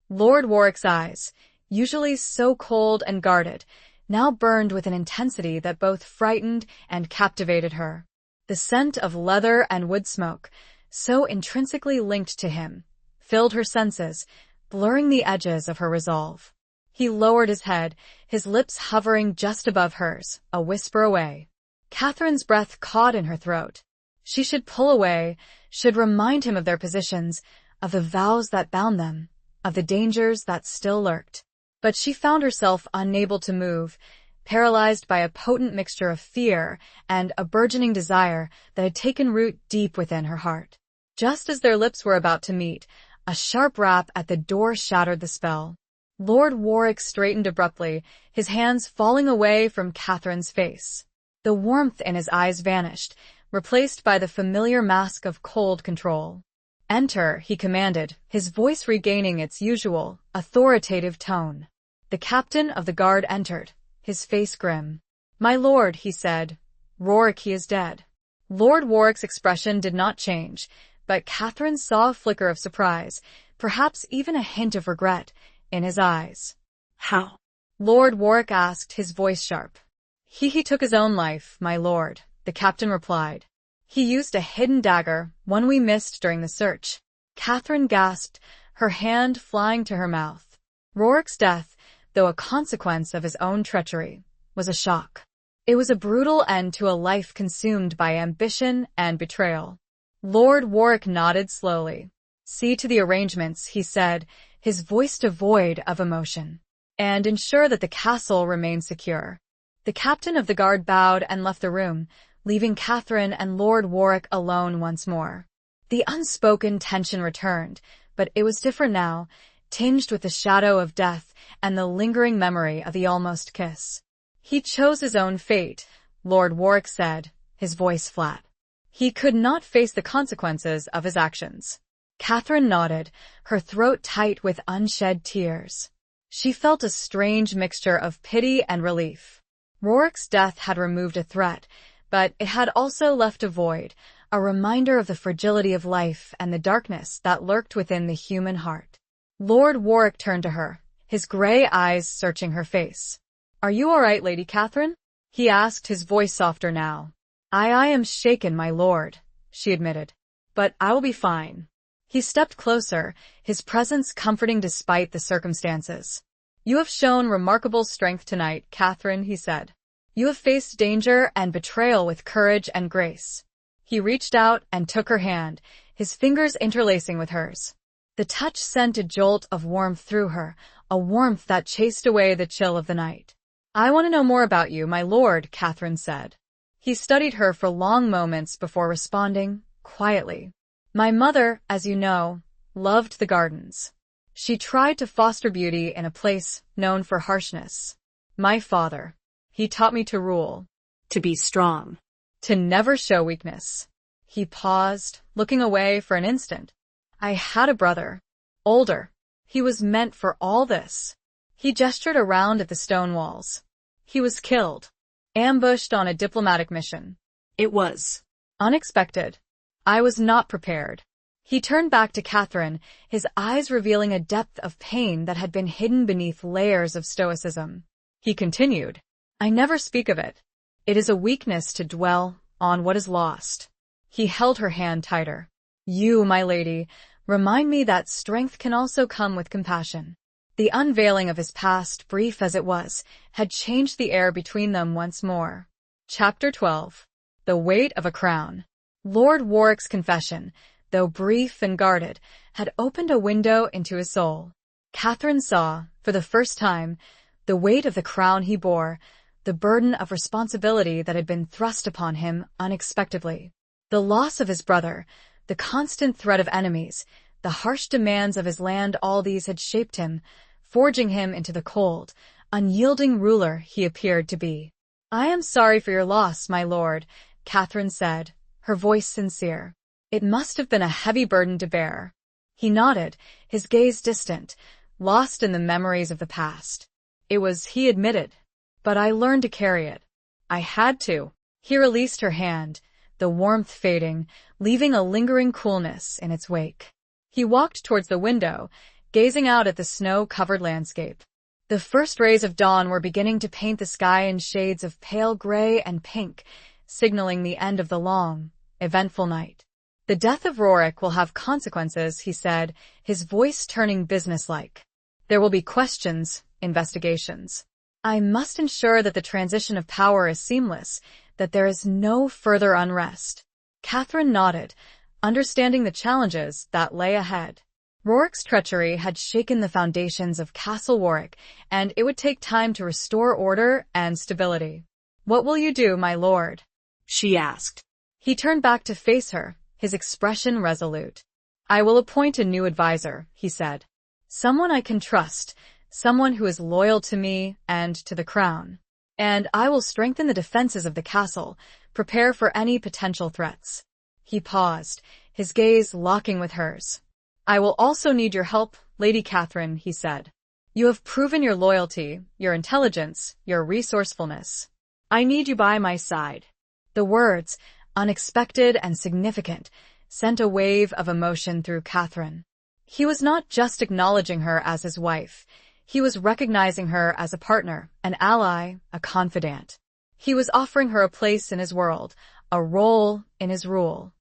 Lord Warwick's eyes, usually so cold and guarded, now burned with an intensity that both frightened and captivated her. The scent of leather and wood smoke, so intrinsically linked to him, filled her senses, blurring the edges of her resolve. He lowered his head, his lips hovering just above hers, a whisper away. Catherine's breath caught in her throat. She should pull away, should remind him of their positions, of the vows that bound them, of the dangers that still lurked. But she found herself unable to move, paralyzed by a potent mixture of fear and a burgeoning desire that had taken root deep within her heart. Just as their lips were about to meet, a sharp rap at the door shattered the spell. Lord Warwick straightened abruptly, his hands falling away from Catherine's face. The warmth in his eyes vanished, replaced by the familiar mask of cold control. Enter, he commanded, his voice regaining its usual, authoritative tone. The captain of the guard entered, his face grim. My lord, he said. Rorik, he is dead. Lord Warwick's expression did not change, but Catherine saw a flicker of surprise, perhaps even a hint of regret, in his eyes. How? Lord Warwick asked, his voice sharp. He took his own life, my lord, the captain replied. He used a hidden dagger, one we missed during the search. Catherine gasped, her hand flying to her mouth. Warwick's death, though a consequence of his own treachery, was a shock. It was a brutal end to a life consumed by ambition and betrayal. Lord Warwick nodded slowly. See to the arrangements, he said, his voice devoid of emotion, and ensure that the castle remains secure. The captain of the guard bowed and left the room, leaving Catherine and Lord Warwick alone once more. The unspoken tension returned, but it was different now, tinged with the shadow of death and the lingering memory of the almost kiss. He chose his own fate, Lord Warwick said, his voice flat. He could not face the consequences of his actions. Catherine nodded, her throat tight with unshed tears. She felt a strange mixture of pity and relief. Warwick's death had removed a threat, but it had also left a void, a reminder of the fragility of life and the darkness that lurked within the human heart. Lord Warwick turned to her, his gray eyes searching her face. Are you all right, Lady Catherine? He asked, his voice softer now. I am shaken, my lord, she admitted. But I will be fine. He stepped closer, his presence comforting despite the circumstances. You have shown remarkable strength tonight, Catherine, he said. You have faced danger and betrayal with courage and grace. He reached out and took her hand, his fingers interlacing with hers. The touch sent a jolt of warmth through her, a warmth that chased away the chill of the night. I want to know more about you, my lord, Catherine said. He studied her for long moments before responding, quietly. My mother, as you know, loved the gardens. She tried to foster beauty in a place known for harshness. My father, he taught me to rule. To be strong. To never show weakness. He paused, looking away for an instant. I had a brother. Older. He was meant for all this. He gestured around at the stone walls. He was killed. Ambushed on a diplomatic mission. It was unexpected. I was not prepared. He turned back to Catherine, his eyes revealing a depth of pain that had been hidden beneath layers of stoicism. He continued, I never speak of it. It is a weakness to dwell on what is lost. He held her hand tighter. You, my lady, remind me that strength can also come with compassion. The unveiling of his past, brief as it was, had changed the air between them once more. Chapter 12. The Weight of a Crown. Lord Warwick's confession, though brief and guarded, had opened a window into his soul. Catherine saw, for the first time, the weight of the crown he bore, the burden of responsibility that had been thrust upon him unexpectedly. The loss of his brother, the constant threat of enemies, the harsh demands of his land, all these had shaped him, forging him into the cold, unyielding ruler he appeared to be. I am sorry for your loss, my lord, Catherine said, her voice sincere. It must have been a heavy burden to bear. He nodded, his gaze distant, lost in the memories of the past. It was, he admitted. But I learned to carry it. I had to. He released her hand, the warmth fading, leaving a lingering coolness in its wake. He walked towards the window, gazing out at the snow-covered landscape. The first rays of dawn were beginning to paint the sky in shades of pale gray and pink, signaling the end of the long, eventful night. The death of Warwick will have consequences, he said, his voice turning businesslike. There will be questions, investigations. I must ensure that the transition of power is seamless, that there is no further unrest. Catherine nodded, understanding the challenges that lay ahead. Warwick's treachery had shaken the foundations of Castle Warwick, and it would take time to restore order and stability. What will you do, my lord? She asked. He turned back to face her, his expression resolute. I will appoint a new advisor, he said. Someone I can trust, someone who is loyal to me and to the crown. And I will strengthen the defenses of the castle, prepare for any potential threats. He paused, his gaze locking with hers. I will also need your help, Lady Catherine, he said. You have proven your loyalty, your intelligence, your resourcefulness. I need you by my side. The words, unexpected and significant, sent a wave of emotion through Catherine. He was not just acknowledging her as his wife. He was recognizing her as a partner, an ally, a confidant. He was offering her a place in his world, a role in his rule.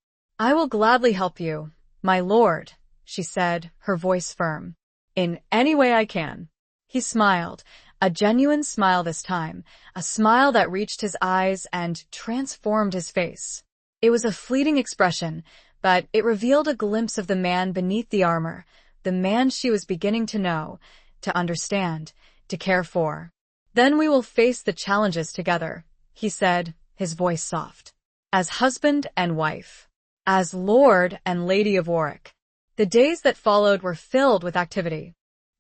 "I will gladly help you, my lord," she said, her voice firm. "In any way I can." He smiled, a genuine smile this time, a smile that reached his eyes and transformed his face. It was a fleeting expression, but it revealed a glimpse of the man beneath the armor, the man she was beginning to know, to understand, to care for. "Then we will face the challenges together," he said, his voice soft. "As husband and wife. As Lord and Lady of Warwick." The days that followed were filled with activity.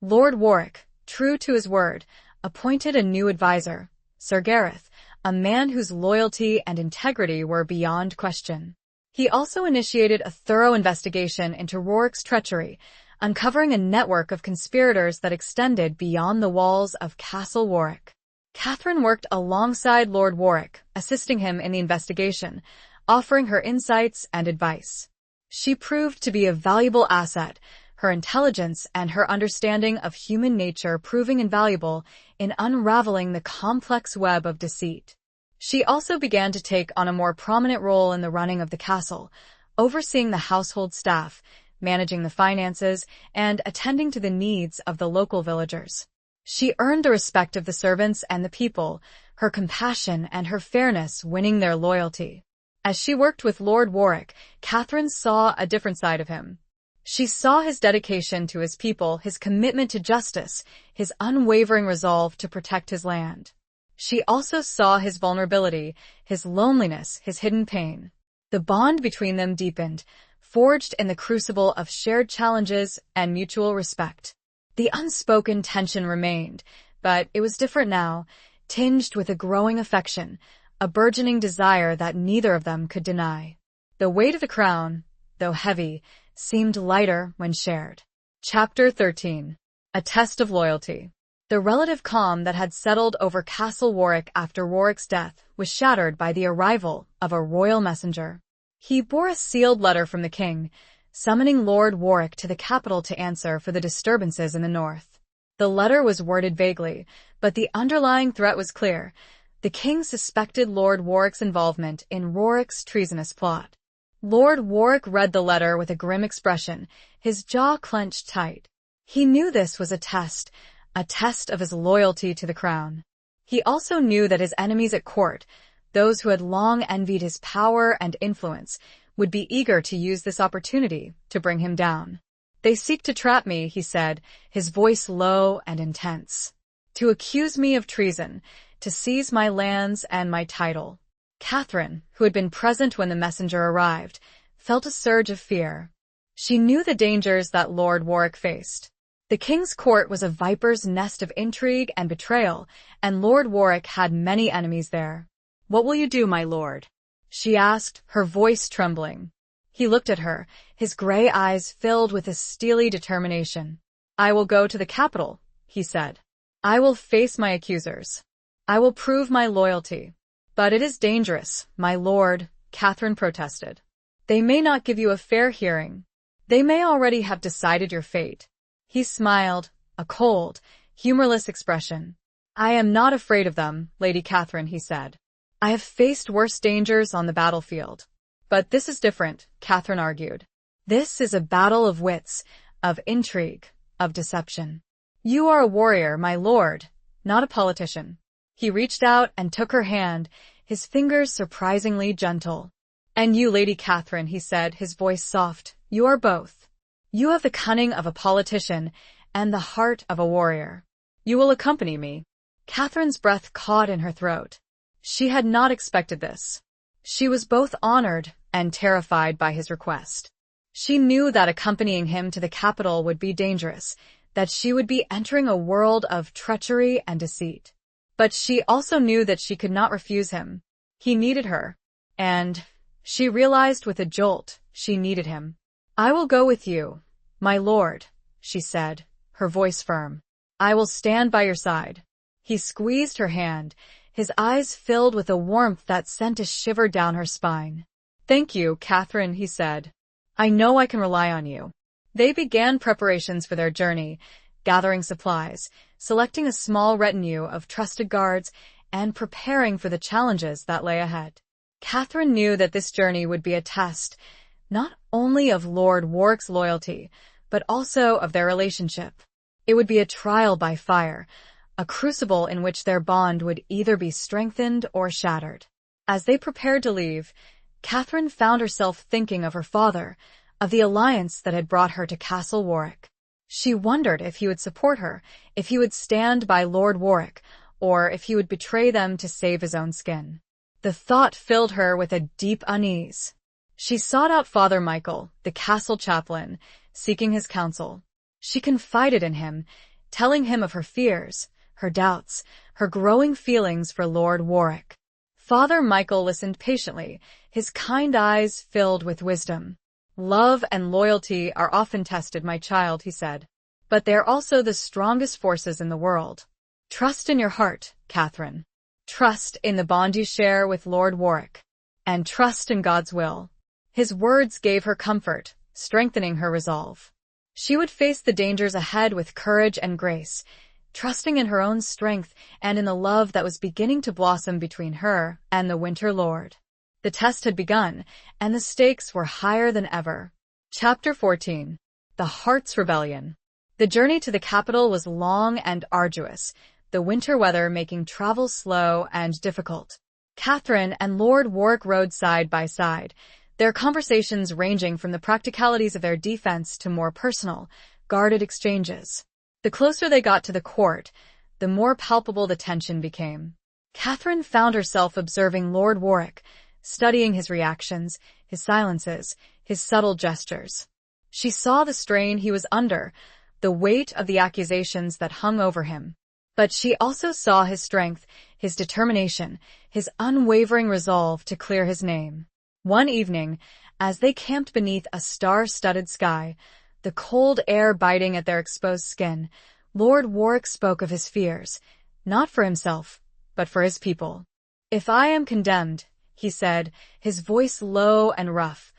Lord Warwick, true to his word, appointed a new advisor, Sir Gareth, a man whose loyalty and integrity were beyond question. He also initiated a thorough investigation into Warwick's treachery, uncovering a network of conspirators that extended beyond the walls of Castle Warwick. Catherine worked alongside Lord Warwick, assisting him in the investigation, offering her insights and advice. She proved to be a valuable asset, her intelligence and her understanding of human nature proving invaluable in unraveling the complex web of deceit. She also began to take on a more prominent role in the running of the castle, overseeing the household staff, managing the finances, and attending to the needs of the local villagers. She earned the respect of the servants and the people, her compassion and her fairness winning their loyalty. As she worked with Lord Warwick, Catherine saw a different side of him. She saw his dedication to his people, his commitment to justice, his unwavering resolve to protect his land. She also saw his vulnerability, his loneliness, his hidden pain. The bond between them deepened, forged in the crucible of shared challenges and mutual respect. The unspoken tension remained, but it was different now, tinged with a growing affection, a burgeoning desire that neither of them could deny. The weight of the crown, though heavy, seemed lighter when shared. Chapter 13. A Test of Loyalty. The relative calm that had settled over Castle Warwick after Warwick's death was shattered by the arrival of a royal messenger. He bore a sealed letter from the king, summoning Lord Warwick to the capital to answer for the disturbances in the north. The letter was worded vaguely, but the underlying threat was clear. The king suspected Lord Warwick's involvement in Warwick's treasonous plot. Lord Warwick read the letter with a grim expression, his jaw clenched tight. He knew this was a test of his loyalty to the crown. He also knew that his enemies at court, those who had long envied his power and influence, would be eager to use this opportunity to bring him down. "They seek to trap me," he said, his voice low and intense. "To accuse me of treason, to seize my lands and my title." Catherine, who had been present when the messenger arrived, felt a surge of fear. She knew the dangers that Lord Warwick faced. The king's court was a viper's nest of intrigue and betrayal, and Lord Warwick had many enemies there. "What will you do, my lord?" she asked, her voice trembling. He looked at her, his gray eyes filled with a steely determination. "I will go to the capital," he said. "I will face my accusers. I will prove my loyalty." "But it is dangerous, my lord," Catherine protested. "They may not give you a fair hearing. They may already have decided your fate." He smiled, a cold, humorless expression. "I am not afraid of them, Lady Catherine," he said. "I have faced worse dangers on the battlefield." "But this is different," Catherine argued. "This is a battle of wits, of intrigue, of deception. You are a warrior, my lord, not a politician." He reached out and took her hand, his fingers surprisingly gentle. "And you, Lady Catherine," he said, his voice soft, "you are both. You have the cunning of a politician and the heart of a warrior. You will accompany me." Catherine's breath caught in her throat. She had not expected this. She was both honored and terrified by his request. She knew that accompanying him to the capital would be dangerous, that she would be entering a world of treachery and deceit. But she also knew that she could not refuse him. He needed her, and she realized with a jolt she needed him. "I will go with you, my lord," she said, her voice firm. "I will stand by your side." He squeezed her hand, his eyes filled with a warmth that sent a shiver down her spine. "Thank you, Catherine," he said. "I know I can rely on you." They began preparations for their journey, gathering supplies, selecting a small retinue of trusted guards, and preparing for the challenges that lay ahead. Catherine knew that this journey would be a test, not only of Lord Warwick's loyalty, but also of their relationship. It would be a trial by fire, a crucible in which their bond would either be strengthened or shattered. As they prepared to leave, Catherine found herself thinking of her father, of the alliance that had brought her to Castle Warwick. She wondered if he would support her, if he would stand by Lord Warwick, or if he would betray them to save his own skin. The thought filled her with a deep unease. She sought out Father Michael, the castle chaplain, seeking his counsel. She confided in him, telling him of her fears, her doubts, her growing feelings for Lord Warwick. Father Michael listened patiently, his kind eyes filled with wisdom. "Love and loyalty are often tested, my child," he said. "But they are also the strongest forces in the world. Trust in your heart, Catherine. Trust in the bond you share with Lord Warwick. And trust in God's will." His words gave her comfort, strengthening her resolve. She would face the dangers ahead with courage and grace, trusting in her own strength and in the love that was beginning to blossom between her and the Winter Lord. The test had begun, and the stakes were higher than ever. Chapter 14. The Heart's Rebellion. The journey to the capital was long and arduous, the winter weather making travel slow and difficult. Catherine and Lord Warwick rode side by side, their conversations ranging from the practicalities of their defense to more personal, guarded exchanges. The closer they got to the court, the more palpable the tension became. Catherine found herself observing Lord Warwick, studying his reactions, his silences, his subtle gestures. She saw the strain he was under, the weight of the accusations that hung over him. But she also saw his strength, his determination, his unwavering resolve to clear his name. One evening, as they camped beneath a star-studded sky, the cold air biting at their exposed skin, Lord Warwick spoke of his fears, not for himself, but for his people. "If I am condemned," he said, his voice low and rough,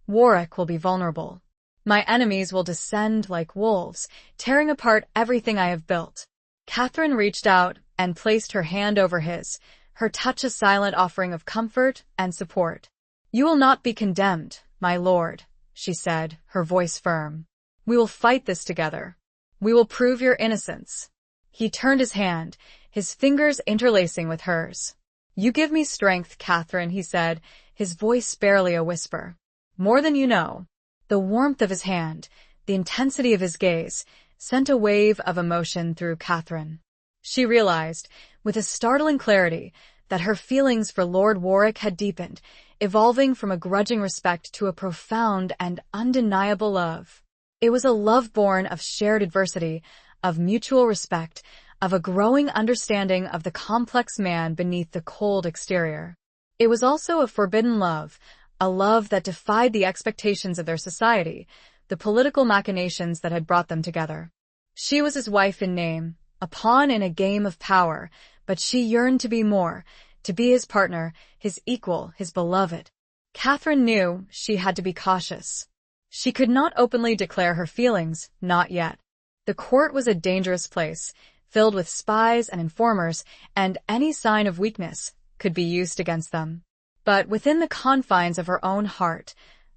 "Warwick will be vulnerable. My enemies will descend like wolves, tearing apart everything I have built." Catherine reached out and placed her hand over his, her touch a silent offering of comfort and support. "You will not be condemned, my lord," she said, her voice firm. "We will fight this together. We will prove your innocence." He turned his hand, his fingers interlacing with hers. "You give me strength, Catherine," he said, his voice barely a whisper. "More than you know." The warmth of his hand, the intensity of his gaze, sent a wave of emotion through Catherine. She realized, with a startling clarity, that her feelings for Lord Warwick had deepened, evolving from a grudging respect to a profound and undeniable love. It was a love born of shared adversity, of mutual respect, of a growing understanding of the complex man beneath the cold exterior. It was also a forbidden love, a love that defied the expectations of their society, the political machinations that had brought them together. She was his wife in name, a pawn in a game of power, but she yearned to be more, to be his partner, his equal, his beloved. Catherine knew she had to be cautious. She could not openly declare her feelings, not yet. The court was a dangerous place, filled with spies and informers, and any sign of weakness could be used against them. But within the confines of her own heart,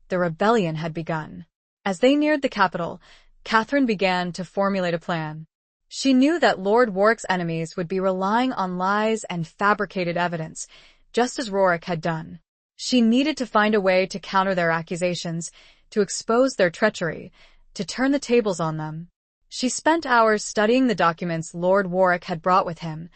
the rebellion had begun. As they neared the capital, Catherine began to formulate a plan. She knew that Lord Warwick's enemies would be relying on lies and fabricated evidence, just as Warwick had done. She needed to find a way to counter their accusations, to expose their treachery, to turn the tables on them. She spent hours studying the documents Lord Warwick had brought with him,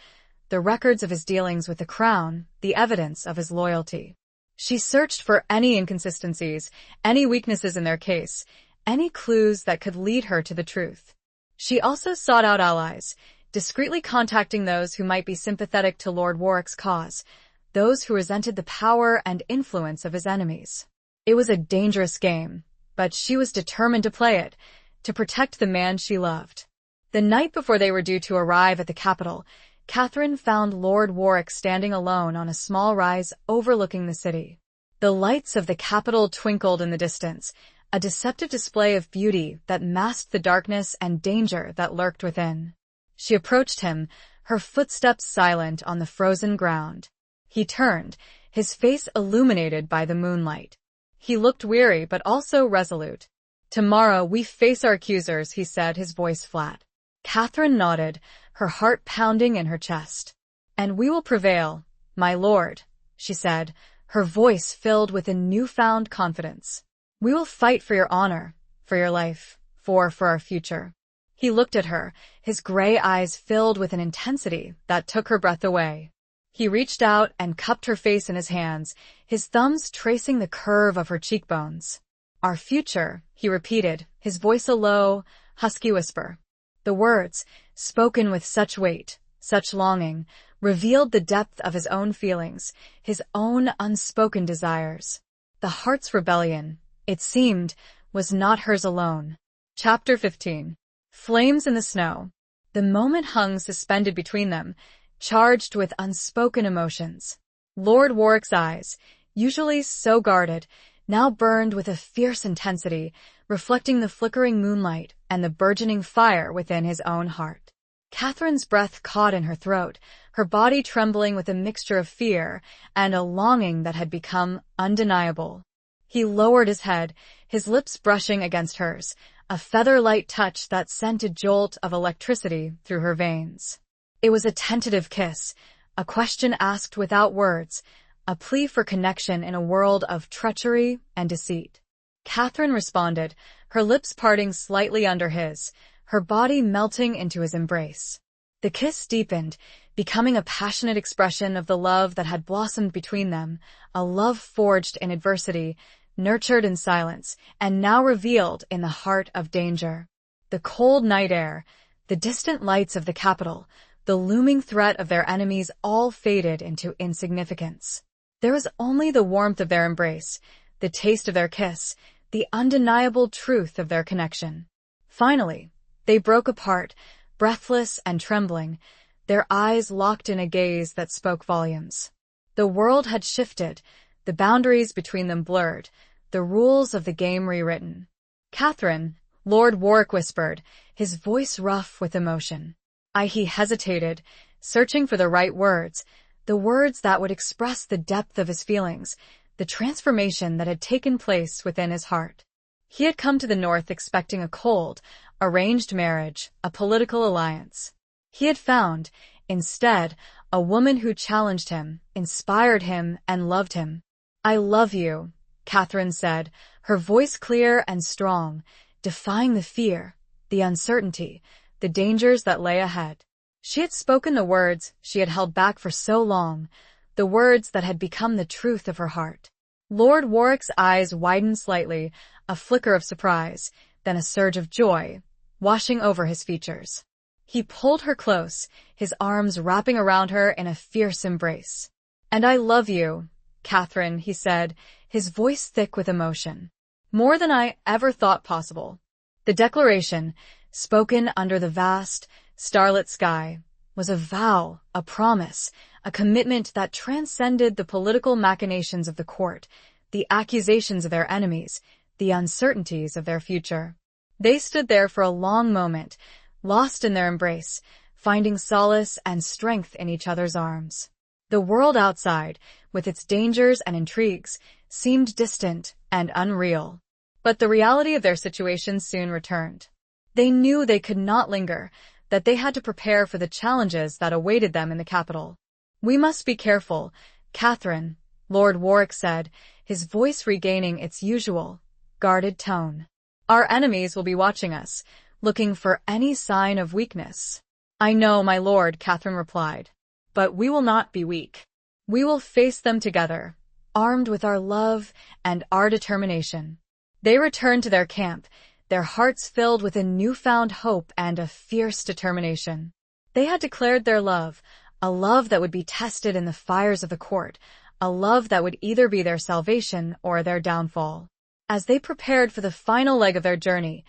the records of his dealings with the crown, the evidence of his loyalty. She searched for any inconsistencies, any weaknesses in their case, any clues that could lead her to the truth. She also sought out allies, discreetly contacting those who might be sympathetic to Lord Warwick's cause, those who resented the power and influence of his enemies. It was a dangerous game, but she was determined to play it, to protect the man she loved. The night before they were due to arrive at the capital, Catherine found Lord Warwick standing alone on a small rise overlooking the city. The lights of the capital twinkled in the distance, a deceptive display of beauty that masked the darkness and danger that lurked within. She approached him, her footsteps silent on the frozen ground. He turned, his face illuminated by the moonlight. He looked weary but also resolute. "Tomorrow we face our accusers," he said, his voice flat. Catherine nodded, her heart pounding in her chest. "And we will prevail, my lord," she said, her voice filled with a newfound confidence. "We will fight for your honor, for your life, for our future." He looked at her, his gray eyes filled with an intensity that took her breath away. He reached out and cupped her face in his hands, his thumbs tracing the curve of her cheekbones. "Our future," he repeated, his voice a low, husky whisper. The words, spoken with such weight, such longing, revealed the depth of his own feelings, his own unspoken desires. The heart's rebellion, it seemed, was not hers alone. Chapter 15. Flames in the Snow. The moment hung suspended between them, charged with unspoken emotions. Lord Warwick's eyes, usually so guarded, now burned with a fierce intensity, reflecting the flickering moonlight and the burgeoning fire within his own heart. Catherine's breath caught in her throat, her body trembling with a mixture of fear and a longing that had become undeniable. He lowered his head, his lips brushing against hers, a feather-light touch that sent a jolt of electricity through her veins. It was a tentative kiss, a question asked without words, a plea for connection in a world of treachery and deceit. Catherine responded, her lips parting slightly under his, her body melting into his embrace. The kiss deepened, becoming a passionate expression of the love that had blossomed between them, a love forged in adversity, nurtured in silence, and now revealed in the heart of danger. The cold night air, the distant lights of the capital, the looming threat of their enemies all faded into insignificance. There was only the warmth of their embrace, the taste of their kiss, the undeniable truth of their connection. Finally, they broke apart, breathless and trembling, their eyes locked in a gaze that spoke volumes. The world had shifted, the boundaries between them blurred, the rules of the game rewritten. "Catherine," Lord Warwick whispered, his voice rough with emotion. He hesitated, searching for the right words, the words that would express the depth of his feelings, the transformation that had taken place within his heart. He had come to the north expecting a cold, arranged marriage, a political alliance. He had found, instead, a woman who challenged him, inspired him, and loved him. "I love you," Catherine said, her voice clear and strong, defying the fear, the uncertainty, the dangers that lay ahead. She had spoken the words she had held back for so long, the words that had become the truth of her heart. Lord Warwick's eyes widened slightly, a flicker of surprise, then a surge of joy, washing over his features. He pulled her close, his arms wrapping around her in a fierce embrace. "And I love you, Catherine," he said, his voice thick with emotion. "More than I ever thought possible." The declaration, spoken under the vast, starlit sky, was a vow, a promise, a commitment that transcended the political machinations of the court, the accusations of their enemies, the uncertainties of their future. They stood there for a long moment, lost in their embrace, finding solace and strength in each other's arms. The world outside, with its dangers and intrigues, seemed distant and unreal. But the reality of their situation soon returned. They knew they could not linger, that they had to prepare for the challenges that awaited them in the capital. "We must be careful, Catherine," Lord Warwick said, his voice regaining its usual, guarded tone. "Our enemies will be watching us, looking for any sign of weakness." "I know, my lord," Catherine replied. "But we will not be weak. We will face them together, armed with our love and our determination." They returned to their camp, their hearts filled with a newfound hope and a fierce determination. They had declared their love, a love that would be tested in the fires of the court, a love that would either be their salvation or their downfall. As they prepared for the final leg of their journey,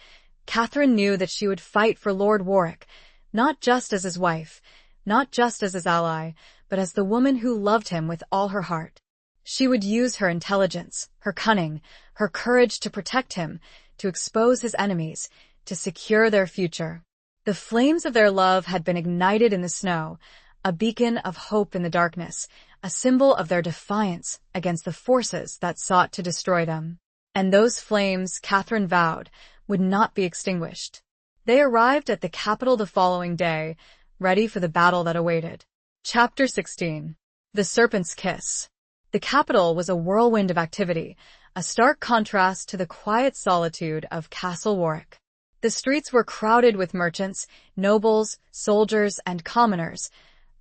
Catherine knew that she would fight for Lord Warwick, not just as his wife, not just as his ally, but as the woman who loved him with all her heart. She would use her intelligence, her cunning, her courage to protect him, to expose his enemies, to secure their future. The flames of their love had been ignited in the snow, a beacon of hope in the darkness, a symbol of their defiance against the forces that sought to destroy them. And those flames, Catherine vowed, would not be extinguished. They arrived at the capital the following day, ready for the battle that awaited. Chapter 16. The Serpent's Kiss. The capital was a whirlwind of activity, a stark contrast to the quiet solitude of Castle Warwick. The streets were crowded with merchants, nobles, soldiers, and commoners,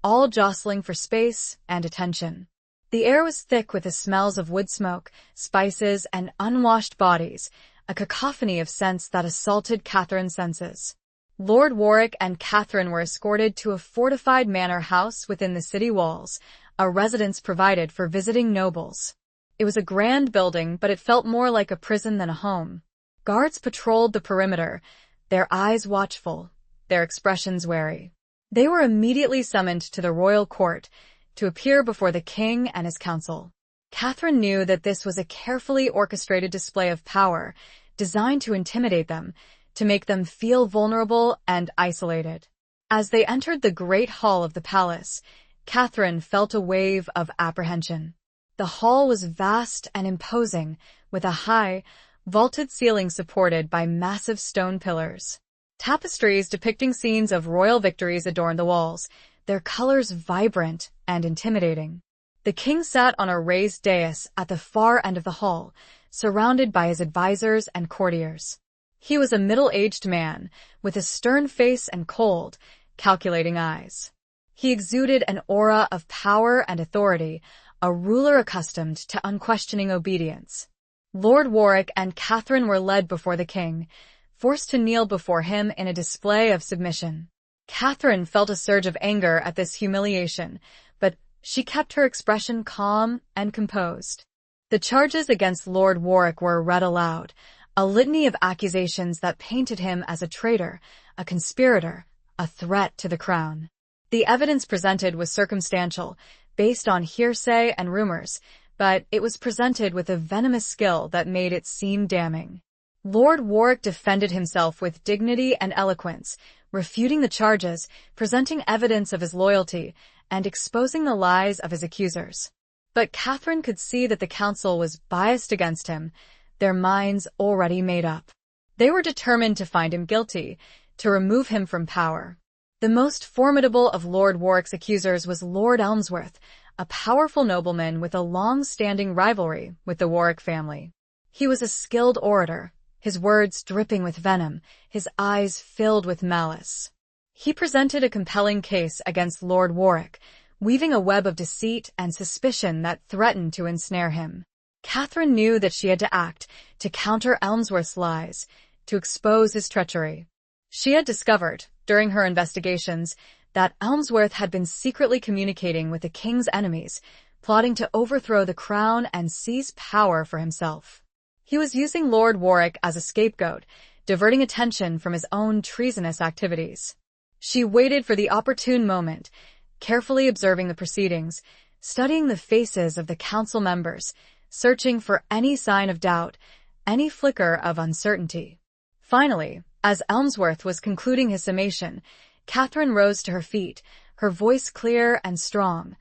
all jostling for space and attention. The air was thick with the smells of wood smoke, spices, and unwashed bodies, a cacophony of scents that assaulted Catherine's senses. Lord Warwick and Catherine were escorted to a fortified manor house within the city walls, a residence provided for visiting nobles. It was a grand building, but it felt more like a prison than a home. Guards patrolled the perimeter, their eyes watchful, their expressions wary. They were immediately summoned to the royal court to appear before the king and his council. Catherine knew that this was a carefully orchestrated display of power, designed to intimidate them, to make them feel vulnerable and isolated. As they entered the great hall of the palace, Catherine felt a wave of apprehension. The hall was vast and imposing, with a high, vaulted ceiling supported by massive stone pillars. Tapestries depicting scenes of royal victories adorned the walls, their colors vibrant and intimidating. The king sat on a raised dais at the far end of the hall, surrounded by his advisors and courtiers. He was a middle-aged man, with a stern face and cold, calculating eyes. He exuded an aura of power and authority, a ruler accustomed to unquestioning obedience. Lord Warwick and Catherine were led before the king, forced to kneel before him in a display of submission. Catherine felt a surge of anger at this humiliation, but she kept her expression calm and composed. The charges against Lord Warwick were read aloud, a litany of accusations that painted him as a traitor, a conspirator, a threat to the crown. The evidence presented was circumstantial, based on hearsay and rumors, but it was presented with a venomous skill that made it seem damning. Lord Warwick defended himself with dignity and eloquence, refuting the charges, presenting evidence of his loyalty, and exposing the lies of his accusers. But Catherine could see that the council was biased against him, their minds already made up. They were determined to find him guilty, to remove him from power. The most formidable of Lord Warwick's accusers was Lord Elmsworth, a powerful nobleman with a long-standing rivalry with the Warwick family. He was a skilled orator, his words dripping with venom, his eyes filled with malice. He presented a compelling case against Lord Warwick, weaving a web of deceit and suspicion that threatened to ensnare him. Catherine knew that she had to act, to counter Elmsworth's lies, to expose his treachery. She had discovered, during her investigations, that Elmsworth had been secretly communicating with the king's enemies, plotting to overthrow the crown and seize power for himself. He was using Lord Warwick as a scapegoat, diverting attention from his own treasonous activities. She waited for the opportune moment, carefully observing the proceedings, studying the faces of the council members, searching for any sign of doubt, any flicker of uncertainty. Finally, as Elmsworth was concluding his summation, Catherine rose to her feet, her voice clear and strong,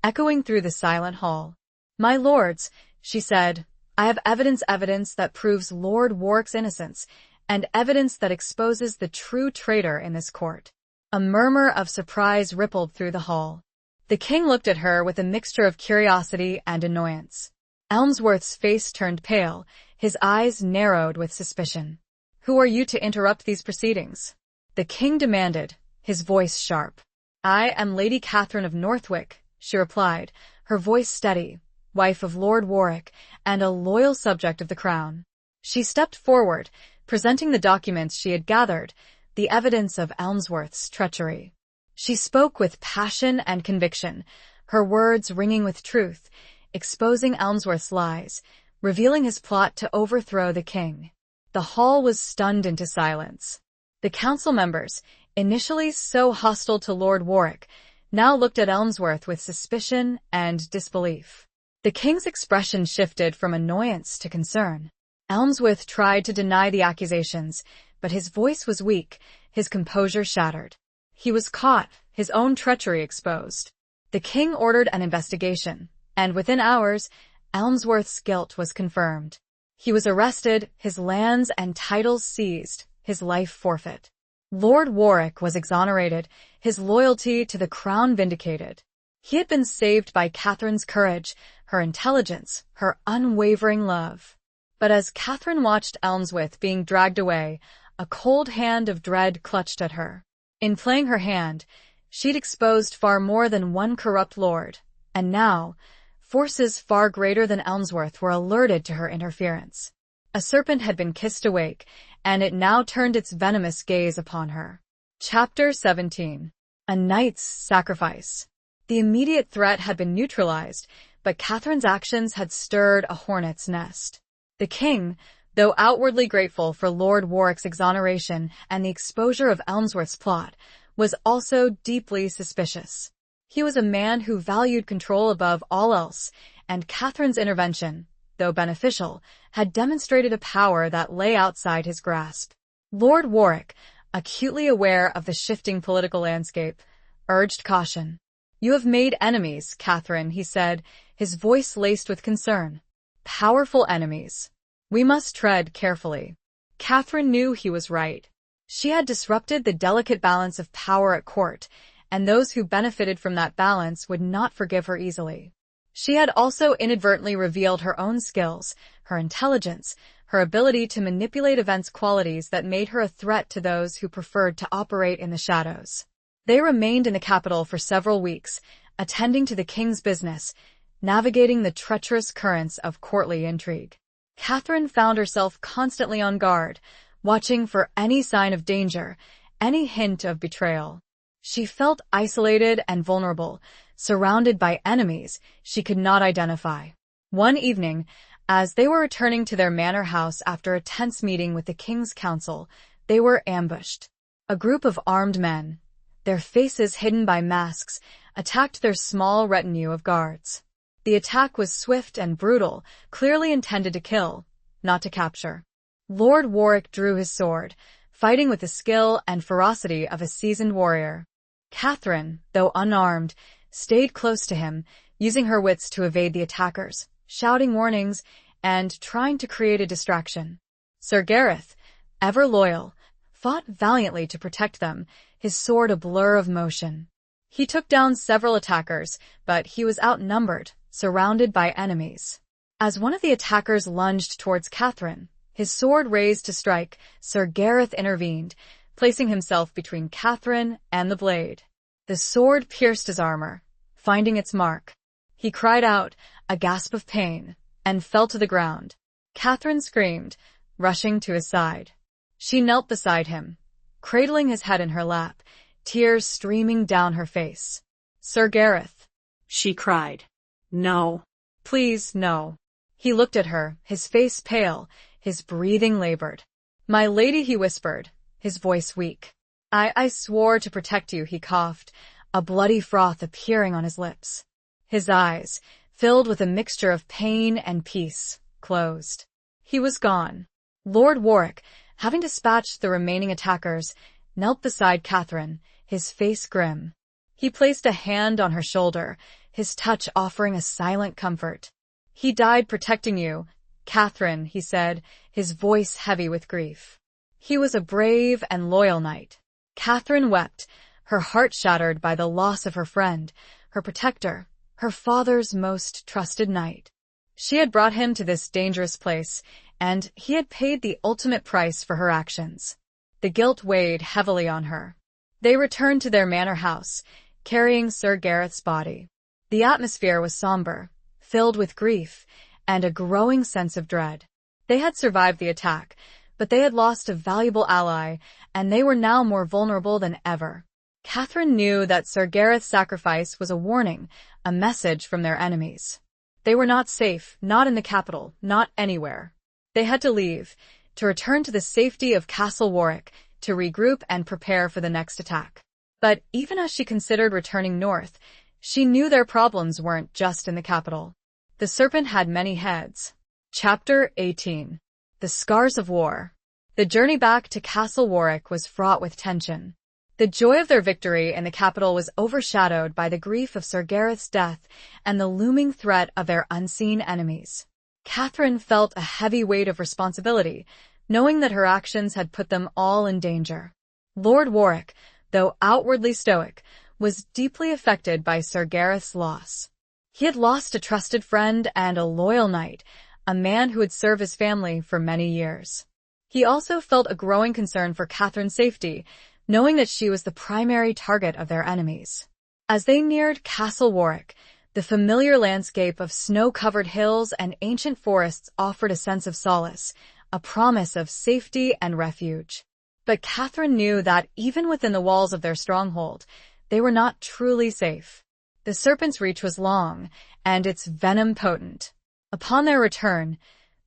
echoing through the silent hall. "My lords," she said, "I have evidence that proves Lord Warwick's innocence, and evidence that exposes the true traitor in this court." A murmur of surprise rippled through the hall. The king looked at her with a mixture of curiosity and annoyance. Elmsworth's face turned pale, his eyes narrowed with suspicion. "Who are you to interrupt these proceedings?" the king demanded, his voice sharp. "I am Lady Catherine of Northwick," she replied, her voice steady, wife of Lord Warwick, and a loyal subject of the crown. She stepped forward, presenting the documents she had gathered, the evidence of Elmsworth's treachery. She spoke with passion and conviction, her words ringing with truth, exposing Elmsworth's lies, revealing his plot to overthrow the king. The hall was stunned into silence. The council members, initially so hostile to Lord Warwick, now looked at Elmsworth with suspicion and disbelief. The king's expression shifted from annoyance to concern. Elmsworth tried to deny the accusations, but his voice was weak, his composure shattered. He was caught, his own treachery exposed. The king ordered an investigation, and within hours, Elmsworth's guilt was confirmed. He was arrested, his lands and titles seized, his life forfeit. Lord Warwick was exonerated, his loyalty to the crown vindicated. He had been saved by Catherine's courage, her intelligence, her unwavering love. But as Catherine watched Elmsworth being dragged away, a cold hand of dread clutched at her. In playing her hand, she'd exposed far more than one corrupt lord, and now, forces far greater than Elmsworth were alerted to her interference. A serpent had been kissed awake, and it now turned its venomous gaze upon her. Chapter 17. A Knight's Sacrifice. The immediate threat had been neutralized, but Catherine's actions had stirred a hornet's nest. The king, though outwardly grateful for Lord Warwick's exoneration and the exposure of Elmsworth's plot, was also deeply suspicious. He was a man who valued control above all else, and Catherine's intervention, though beneficial, had demonstrated a power that lay outside his grasp. Lord Warwick, acutely aware of the shifting political landscape, urged caution. "You have made enemies, Catherine," he said, his voice laced with concern. "Powerful enemies. We must tread carefully." Catherine knew he was right. She had disrupted the delicate balance of power at court, and those who benefited from that balance would not forgive her easily. She had also inadvertently revealed her own skills, her intelligence, her ability to manipulate events, qualities that made her a threat to those who preferred to operate in the shadows. They remained in the capital for several weeks, attending to the king's business, navigating the treacherous currents of courtly intrigue. Catherine found herself constantly on guard, watching for any sign of danger, any hint of betrayal. She felt isolated and vulnerable, surrounded by enemies she could not identify. One evening, as they were returning to their manor house after a tense meeting with the king's council, they were ambushed. A group of armed men, their faces hidden by masks, attacked their small retinue of guards. The attack was swift and brutal, clearly intended to kill, not to capture. Lord Warwick drew his sword, fighting with the skill and ferocity of a seasoned warrior. Catherine, though unarmed, stayed close to him, using her wits to evade the attackers, shouting warnings, and trying to create a distraction. Sir Gareth, ever loyal, fought valiantly to protect them, his sword a blur of motion. He took down several attackers, but he was outnumbered, surrounded by enemies. As one of the attackers lunged towards Catherine, his sword raised to strike, Sir Gareth intervened, placing himself between Catherine and the blade. The sword pierced his armor, finding its mark. He cried out, a gasp of pain, and fell to the ground. Catherine screamed, rushing to his side. She knelt beside him, cradling his head in her lap, tears streaming down her face. "Sir Gareth," she cried. "No." "Please, no." He looked at her, his face pale, his breathing labored. "My lady," he whispered, his voice weak. I swore to protect you," he coughed, a bloody froth appearing on his lips. His eyes, filled with a mixture of pain and peace, closed. He was gone. Lord Warwick, having dispatched the remaining attackers, knelt beside Catherine, his face grim. He placed a hand on her shoulder, his touch offering a silent comfort. "He died protecting you, Catherine," he said, his voice heavy with grief. "He was a brave and loyal knight." Catherine wept, her heart shattered by the loss of her friend, her protector, her father's most trusted knight. She had brought him to this dangerous place, and he had paid the ultimate price for her actions. The guilt weighed heavily on her. They returned to their manor house, carrying Sir Gareth's body. The atmosphere was somber, filled with grief, and a growing sense of dread. They had survived the attack, but they had lost a valuable ally, and they were now more vulnerable than ever. Catherine knew that Sir Gareth's sacrifice was a warning, a message from their enemies. They were not safe, not in the capital, not anywhere. They had to leave, to return to the safety of Castle Warwick, to regroup and prepare for the next attack. But even as she considered returning north, she knew their problems weren't just in the capital. The serpent had many heads. Chapter 18. The Scars of War. The journey back to Castle Warwick was fraught with tension. The joy of their victory in the capital was overshadowed by the grief of Sir Gareth's death and the looming threat of their unseen enemies. Catherine felt a heavy weight of responsibility, knowing that her actions had put them all in danger. Lord Warwick, though outwardly stoic, was deeply affected by Sir Gareth's loss. He had lost a trusted friend and a loyal knight, a man who had served his family for many years. He also felt a growing concern for Catherine's safety, knowing that she was the primary target of their enemies. As they neared Castle Warwick, the familiar landscape of snow-covered hills and ancient forests offered a sense of solace, a promise of safety and refuge. But Catherine knew that even within the walls of their stronghold, they were not truly safe. The serpent's reach was long, and its venom potent. Upon their return,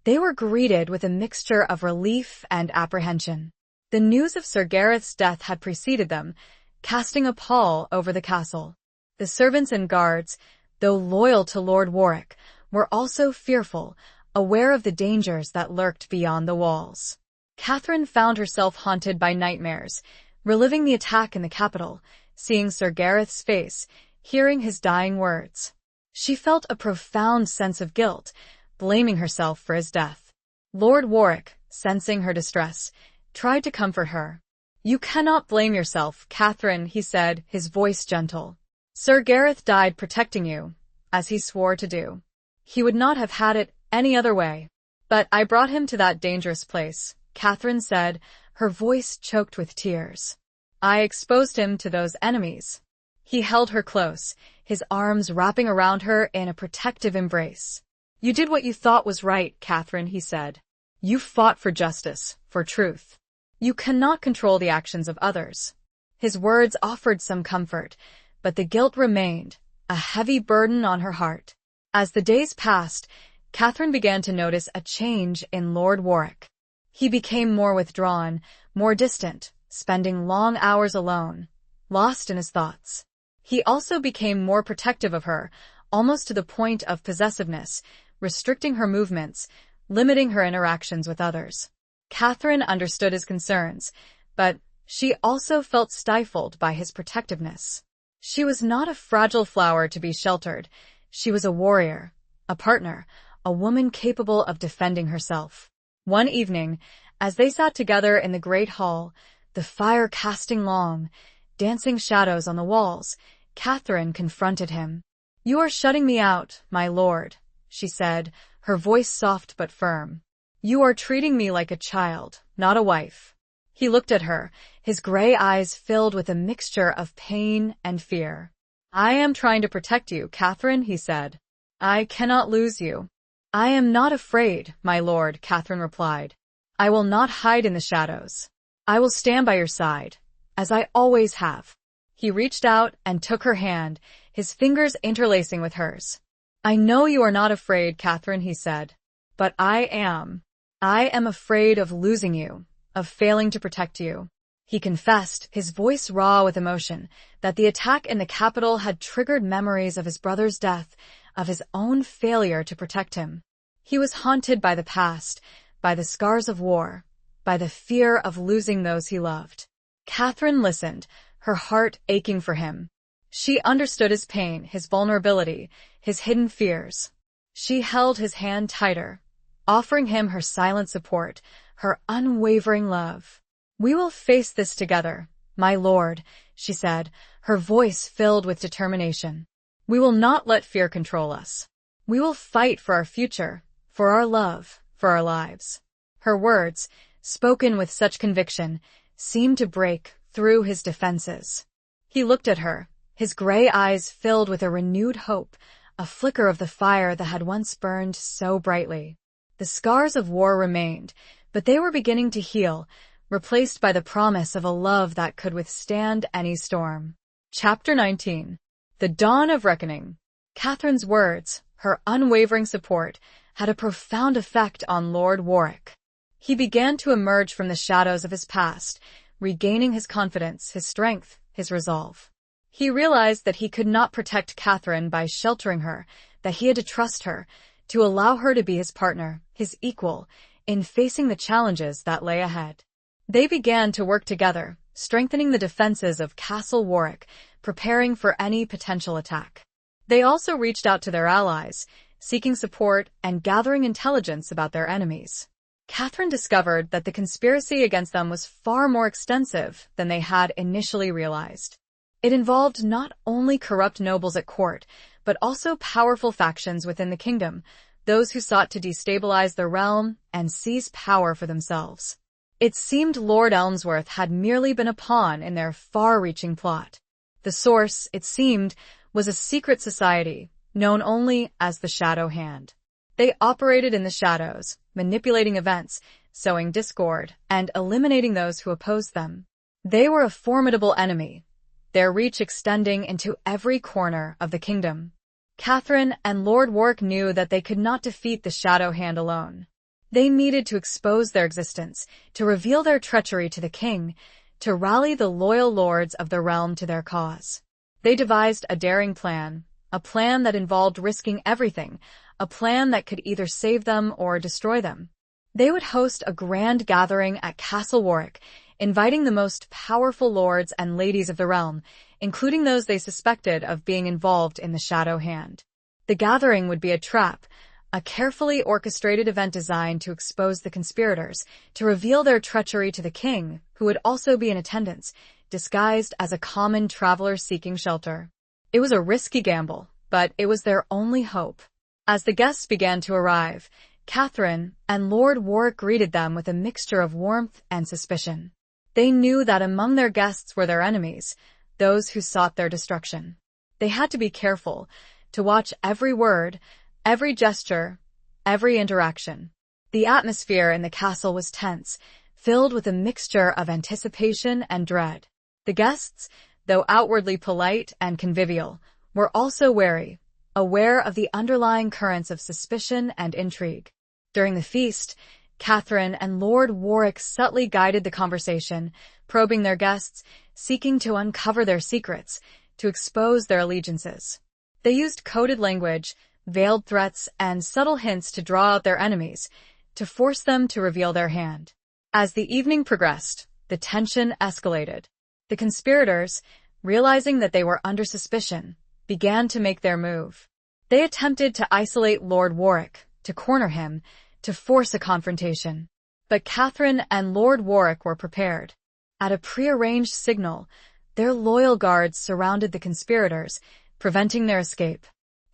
they were greeted with a mixture of relief and apprehension. The news of Sir Gareth's death had preceded them, casting a pall over the castle. The servants and guards, though loyal to Lord Warwick, were also fearful, aware of the dangers that lurked beyond the walls. Catherine found herself haunted by nightmares, reliving the attack in the capital, seeing Sir Gareth's face, hearing his dying words. She felt a profound sense of guilt, blaming herself for his death. Lord Warwick, sensing her distress, tried to comfort her. "You cannot blame yourself, Catherine," he said, his voice gentle. "Sir Gareth died protecting you, as he swore to do. He would not have had it any other way. But I brought him to that dangerous place," Catherine said, her voice choked with tears. "I exposed him to those enemies." He held her close, his arms wrapping around her in a protective embrace. "You did what you thought was right, Catherine," he said. "You fought for justice, for truth. You cannot control the actions of others." His words offered some comfort, but the guilt remained, a heavy burden on her heart. As the days passed, Catherine began to notice a change in Lord Warwick. He became more withdrawn, more distant, spending long hours alone, lost in his thoughts. He also became more protective of her, almost to the point of possessiveness, restricting her movements, limiting her interactions with others. Catherine understood his concerns, but she also felt stifled by his protectiveness. She was not a fragile flower to be sheltered. She was a warrior, a partner, a woman capable of defending herself. One evening, as they sat together in the great hall, the fire casting long, dancing shadows on the walls, Catherine confronted him. "You are shutting me out, my lord," she said, her voice soft but firm. "You are treating me like a child, not a wife." He looked at her, his gray eyes filled with a mixture of pain and fear. "I am trying to protect you, Catherine," he said. "I cannot lose you." "I am not afraid, my lord," Catherine replied. "I will not hide in the shadows. I will stand by your side, as I always have." He reached out and took her hand, his fingers interlacing with hers. "I know you are not afraid, Catherine," he said. "But I am. I am afraid of losing you, of failing to protect you." He confessed, his voice raw with emotion, that the attack in the capital had triggered memories of his brother's death, of his own failure to protect him. He was haunted by the past, by the scars of war, by the fear of losing those he loved. Catherine listened, her heart aching for him. She understood his pain, his vulnerability, his hidden fears. She held his hand tighter, offering him her silent support, her unwavering love. "We will face this together, my lord," she said, her voice filled with determination. "We will not let fear control us. We will fight for our future, for our love, for our lives." Her words, spoken with such conviction, seemed to break through his defenses. He looked at her, his gray eyes filled with a renewed hope, a flicker of the fire that had once burned so brightly. The scars of war remained, but they were beginning to heal, replaced by the promise of a love that could withstand any storm. Chapter 19. The Dawn of Reckoning. Catherine's words, her unwavering support, had a profound effect on Lord Warwick. He began to emerge from the shadows of his past, regaining his confidence, his strength, his resolve. He realized that he could not protect Catherine by sheltering her, that he had to trust her, to allow her to be his partner, his equal, in facing the challenges that lay ahead. They began to work together, strengthening the defenses of Castle Warwick, preparing for any potential attack. They also reached out to their allies, seeking support and gathering intelligence about their enemies. Catherine discovered that the conspiracy against them was far more extensive than they had initially realized. It involved not only corrupt nobles at court, but also powerful factions within the kingdom, those who sought to destabilize the realm and seize power for themselves. It seemed Lord Elmsworth had merely been a pawn in their far-reaching plot. The source, it seemed, was a secret society, known only as the Shadow Hand. They operated in the shadows, manipulating events, sowing discord, and eliminating those who opposed them. They were a formidable enemy, their reach extending into every corner of the kingdom. Catherine and Lord Warwick knew that they could not defeat the Shadow Hand alone. They needed to expose their existence, to reveal their treachery to the king, to rally the loyal lords of the realm to their cause. They devised a daring plan, a plan that involved risking everything, a plan that could either save them or destroy them. They would host a grand gathering at Castle Warwick, inviting the most powerful lords and ladies of the realm, including those they suspected of being involved in the Shadow Hand. The gathering would be a trap, a carefully orchestrated event designed to expose the conspirators, to reveal their treachery to the king, who would also be in attendance, disguised as a common traveler seeking shelter. It was a risky gamble, but it was their only hope. As the guests began to arrive, Catherine and Lord Warwick greeted them with a mixture of warmth and suspicion. They knew that among their guests were their enemies, those who sought their destruction. They had to be careful, to watch every word, every gesture, every interaction. The atmosphere in the castle was tense, filled with a mixture of anticipation and dread. The guests, though outwardly polite and convivial, were also wary, aware of the underlying currents of suspicion and intrigue. During the feast, Catherine and Lord Warwick subtly guided the conversation, probing their guests, seeking to uncover their secrets, to expose their allegiances. They used coded language, veiled threats, and subtle hints to draw out their enemies, to force them to reveal their hand. As the evening progressed, the tension escalated. The conspirators, realizing that they were under suspicion, began to make their move. They attempted to isolate Lord Warwick, to corner him, to force a confrontation. But Catherine and Lord Warwick were prepared. At a prearranged signal, their loyal guards surrounded the conspirators, preventing their escape.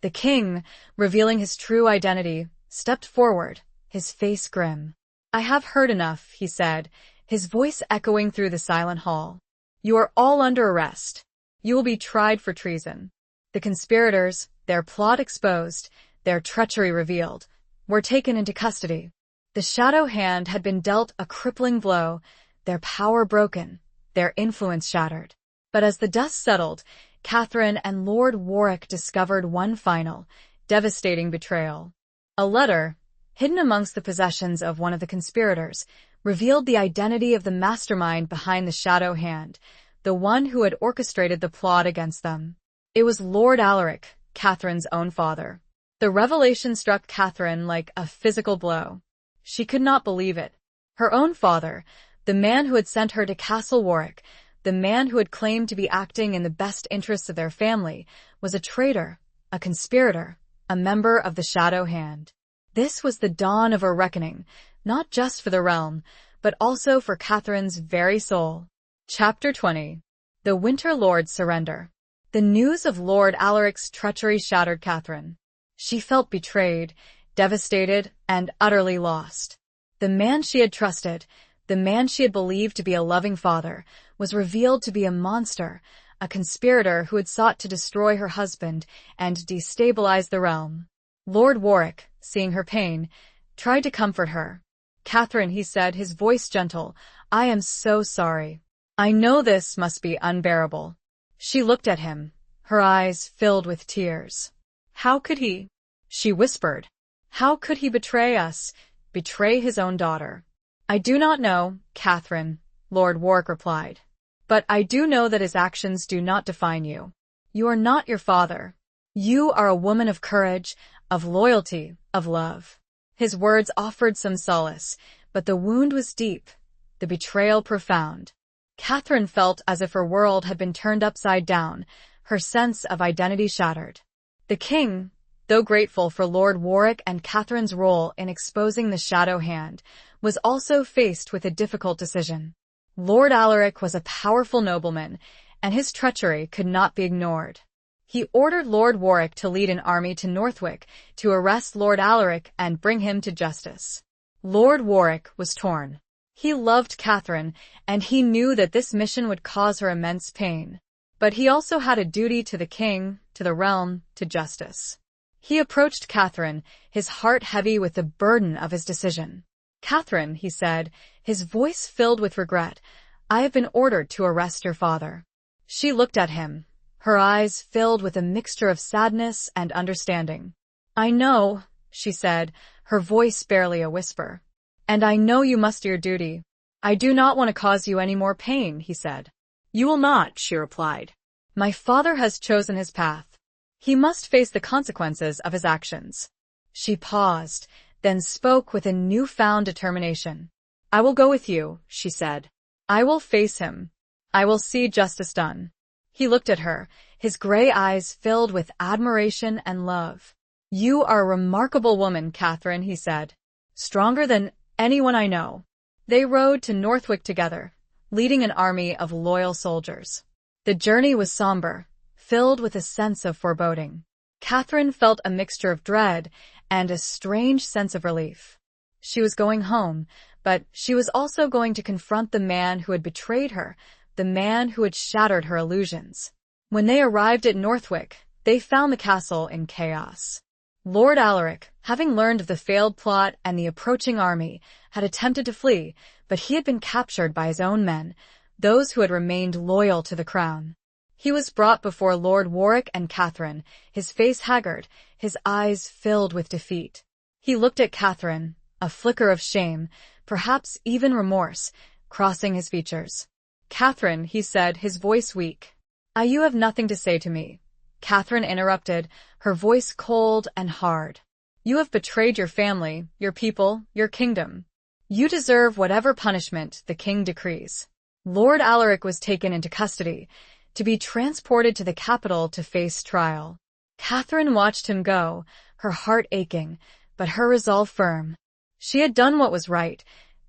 The king, revealing his true identity, stepped forward, his face grim. "I have heard enough," he said, his voice echoing through the silent hall. "You are all under arrest. You will be tried for treason." The conspirators, their plot exposed, their treachery revealed, were taken into custody. The Shadow Hand had been dealt a crippling blow, their power broken, their influence shattered. But as the dust settled, Catherine and Lord Warwick discovered one final, devastating betrayal. A letter, hidden amongst the possessions of one of the conspirators, revealed the identity of the mastermind behind the Shadow Hand, the one who had orchestrated the plot against them. It was Lord Alaric, Catherine's own father. The revelation struck Catherine like a physical blow. She could not believe it. Her own father, the man who had sent her to Castle Warwick, the man who had claimed to be acting in the best interests of their family, was a traitor, a conspirator, a member of the Shadow Hand. This was the dawn of a reckoning, not just for the realm, but also for Catherine's very soul. Chapter 20. The Winter Lord's Surrender. The news of Lord Alaric's treachery shattered Catherine. She felt betrayed, devastated, and utterly lost. The man she had trusted, the man she had believed to be a loving father, was revealed to be a monster, a conspirator who had sought to destroy her husband and destabilize the realm. Lord Warwick, seeing her pain, tried to comfort her. "Catherine," he said, his voice gentle, "I am so sorry. I know this must be unbearable." She looked at him, her eyes filled with tears. "How could he?" she whispered. "How could he betray us, betray his own daughter?" "I do not know, Catherine," Lord Warwick replied. "But I do know that his actions do not define you. You are not your father. You are a woman of courage, of loyalty, of love. His words offered some solace, but the wound was deep, the betrayal profound. Catherine felt as if her world had been turned upside down, her sense of identity shattered. The king, though grateful for Lord Warwick and Catherine's role in exposing the shadow hand, was also faced with a difficult decision. Lord Alaric was a powerful nobleman, and his treachery could not be ignored. He ordered Lord Warwick to lead an army to Northwick to arrest Lord Alaric and bring him to justice. Lord Warwick was torn. He loved Catherine, and he knew that this mission would cause her immense pain. But he also had a duty to the king, to the realm, to justice. He approached Catherine, his heart heavy with the burden of his decision. "Catherine," he said, his voice filled with regret, "I have been ordered to arrest your father." She looked at him, her eyes filled with a mixture of sadness and understanding. "I know," she said, her voice barely a whisper. "And I know you must do your duty. I do not want to cause you any more pain," he said. "You will not," she replied. "My father has chosen his path. He must face the consequences of his actions." She paused, then spoke with a newfound determination. "I will go with you," she said. "I will face him. I will see justice done." He looked at her, his gray eyes filled with admiration and love. "You are a remarkable woman, Catherine," he said. "Stronger than anyone I know." They rode to Northwick together, leading an army of loyal soldiers. The journey was somber, filled with a sense of foreboding. Catherine felt a mixture of dread and a strange sense of relief. She was going home, but she was also going to confront the man who had betrayed her, the man who had shattered her illusions. When they arrived at Northwick, they found the castle in chaos. Lord Alaric, having learned of the failed plot and the approaching army, had attempted to flee, but he had been captured by his own men, those who had remained loyal to the crown. He was brought before Lord Warwick and Catherine, his face haggard, his eyes filled with defeat. He looked at Catherine, a flicker of shame, perhaps even remorse, crossing his features. "Catherine," he said, his voice weak. "You have nothing to say to me." Catherine interrupted, her voice cold and hard. "You have betrayed your family, your people, your kingdom. You deserve whatever punishment the king decrees." Lord Alaric was taken into custody, to be transported to the capital to face trial. Catherine watched him go, her heart aching, but her resolve firm. She had done what was right,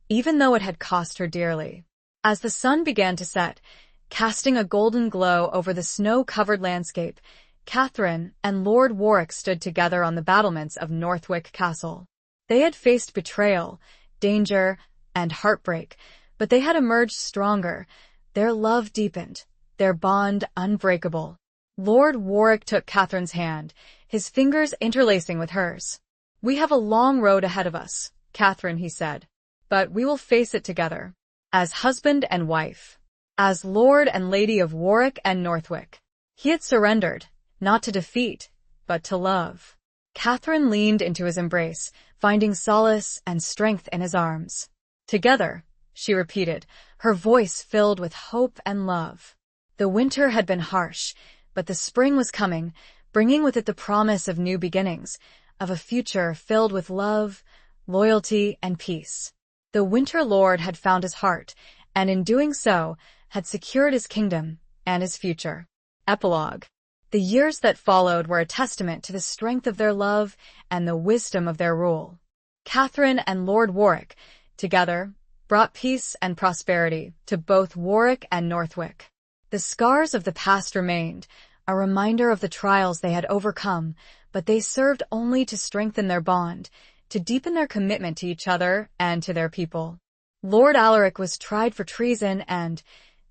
even though it had cost her dearly. As the sun began to set, casting a golden glow over the snow-covered landscape, Catherine and Lord Warwick stood together on the battlements of Northwick Castle. They had faced betrayal, danger, and heartbreak, but they had emerged stronger, their love deepened, their bond unbreakable. Lord Warwick took Catherine's hand, his fingers interlacing with hers. "We have a long road ahead of us, Catherine," he said, "but we will face it together, as husband and wife, as Lord and Lady of Warwick and Northwick." He had surrendered, not to defeat, but to love. Catherine leaned into his embrace, finding solace and strength in his arms. "Together," she repeated, her voice filled with hope and love. The winter had been harsh, but the spring was coming, bringing with it the promise of new beginnings, of a future filled with love, loyalty, and peace. The Winter Lord had found his heart, and in doing so, had secured his kingdom and his future. Epilogue. The years that followed were a testament to the strength of their love and the wisdom of their rule. Catherine and Lord Warwick, together, brought peace and prosperity to both Warwick and Northwick. The scars of the past remained, a reminder of the trials they had overcome, but they served only to strengthen their bond, to deepen their commitment to each other and to their people. Lord Alaric was tried for treason and,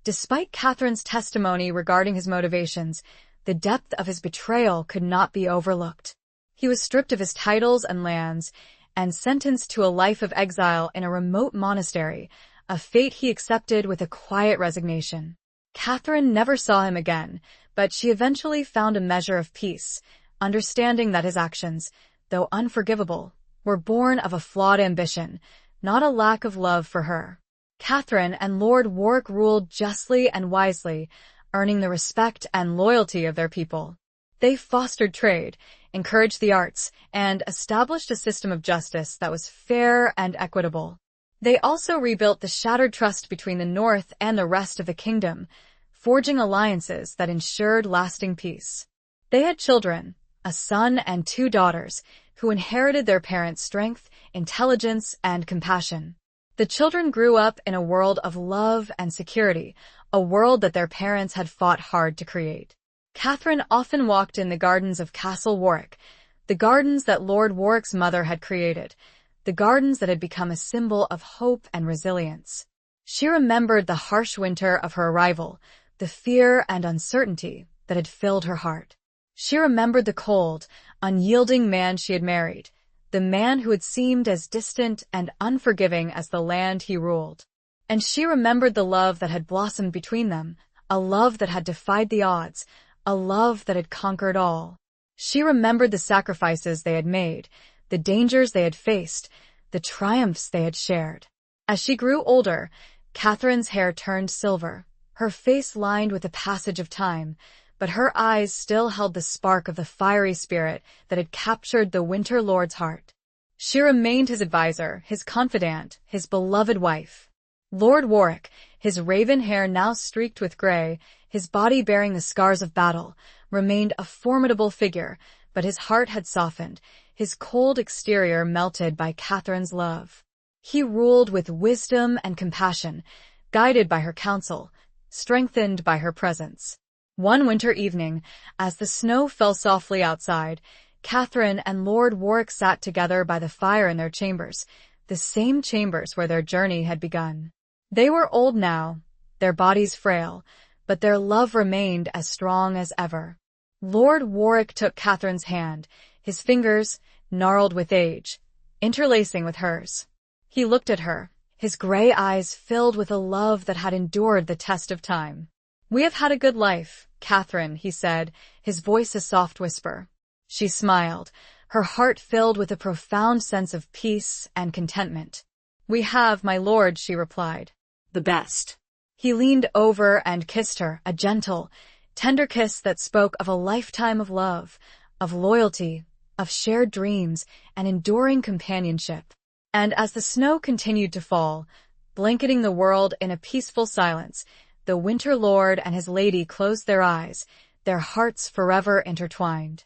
despite Catherine's testimony regarding his motivations, the depth of his betrayal could not be overlooked. He was stripped of his titles and lands and sentenced to a life of exile in a remote monastery, a fate he accepted with a quiet resignation. Catherine never saw him again, but she eventually found a measure of peace, understanding that his actions, though unforgivable, were born of a flawed ambition, not a lack of love for her. Catherine and Lord Warwick ruled justly and wisely, earning the respect and loyalty of their people. They fostered trade, encouraged the arts, and established a system of justice that was fair and equitable. They also rebuilt the shattered trust between the North and the rest of the kingdom, forging alliances that ensured lasting peace. They had children, a son and 2 daughters, who inherited their parents' strength, intelligence, and compassion. The children grew up in a world of love and security, a world that their parents had fought hard to create. Catherine often walked in the gardens of Castle Warwick, the gardens that Lord Warwick's mother had created, the gardens that had become a symbol of hope and resilience. She remembered the harsh winter of her arrival, the fear and uncertainty that had filled her heart. She remembered the cold, unyielding man she had married, the man who had seemed as distant and unforgiving as the land he ruled. And she remembered the love that had blossomed between them, a love that had defied the odds, a love that had conquered all. She remembered the sacrifices they had made, the dangers they had faced, the triumphs they had shared. As she grew older, Catherine's hair turned silver, her face lined with the passage of time, but her eyes still held the spark of the fiery spirit that had captured the Winter Lord's heart. She remained his advisor, his confidant, his beloved wife. Lord Warwick, his raven hair now streaked with gray, his body bearing the scars of battle, remained a formidable figure, but his heart had softened, his cold exterior melted by Catherine's love. He ruled with wisdom and compassion, guided by her counsel, strengthened by her presence. One winter evening, as the snow fell softly outside, Catherine and Lord Warwick sat together by the fire in their chambers, the same chambers where their journey had begun. They were old now, their bodies frail, but their love remained as strong as ever. Lord Warwick took Catherine's hand, his fingers, gnarled with age, interlacing with hers. He looked at her, his gray eyes filled with a love that had endured the test of time. "We have had a good life, Catherine," he said, his voice a soft whisper. She smiled, her heart filled with a profound sense of peace and contentment. "We have, my lord," she replied. "The best." He leaned over and kissed her, a gentle, tender kiss that spoke of a lifetime of love, of loyalty, of shared dreams, and enduring companionship. And as the snow continued to fall, blanketing the world in a peaceful silence, the Winter Lord and his lady closed their eyes, their hearts forever intertwined.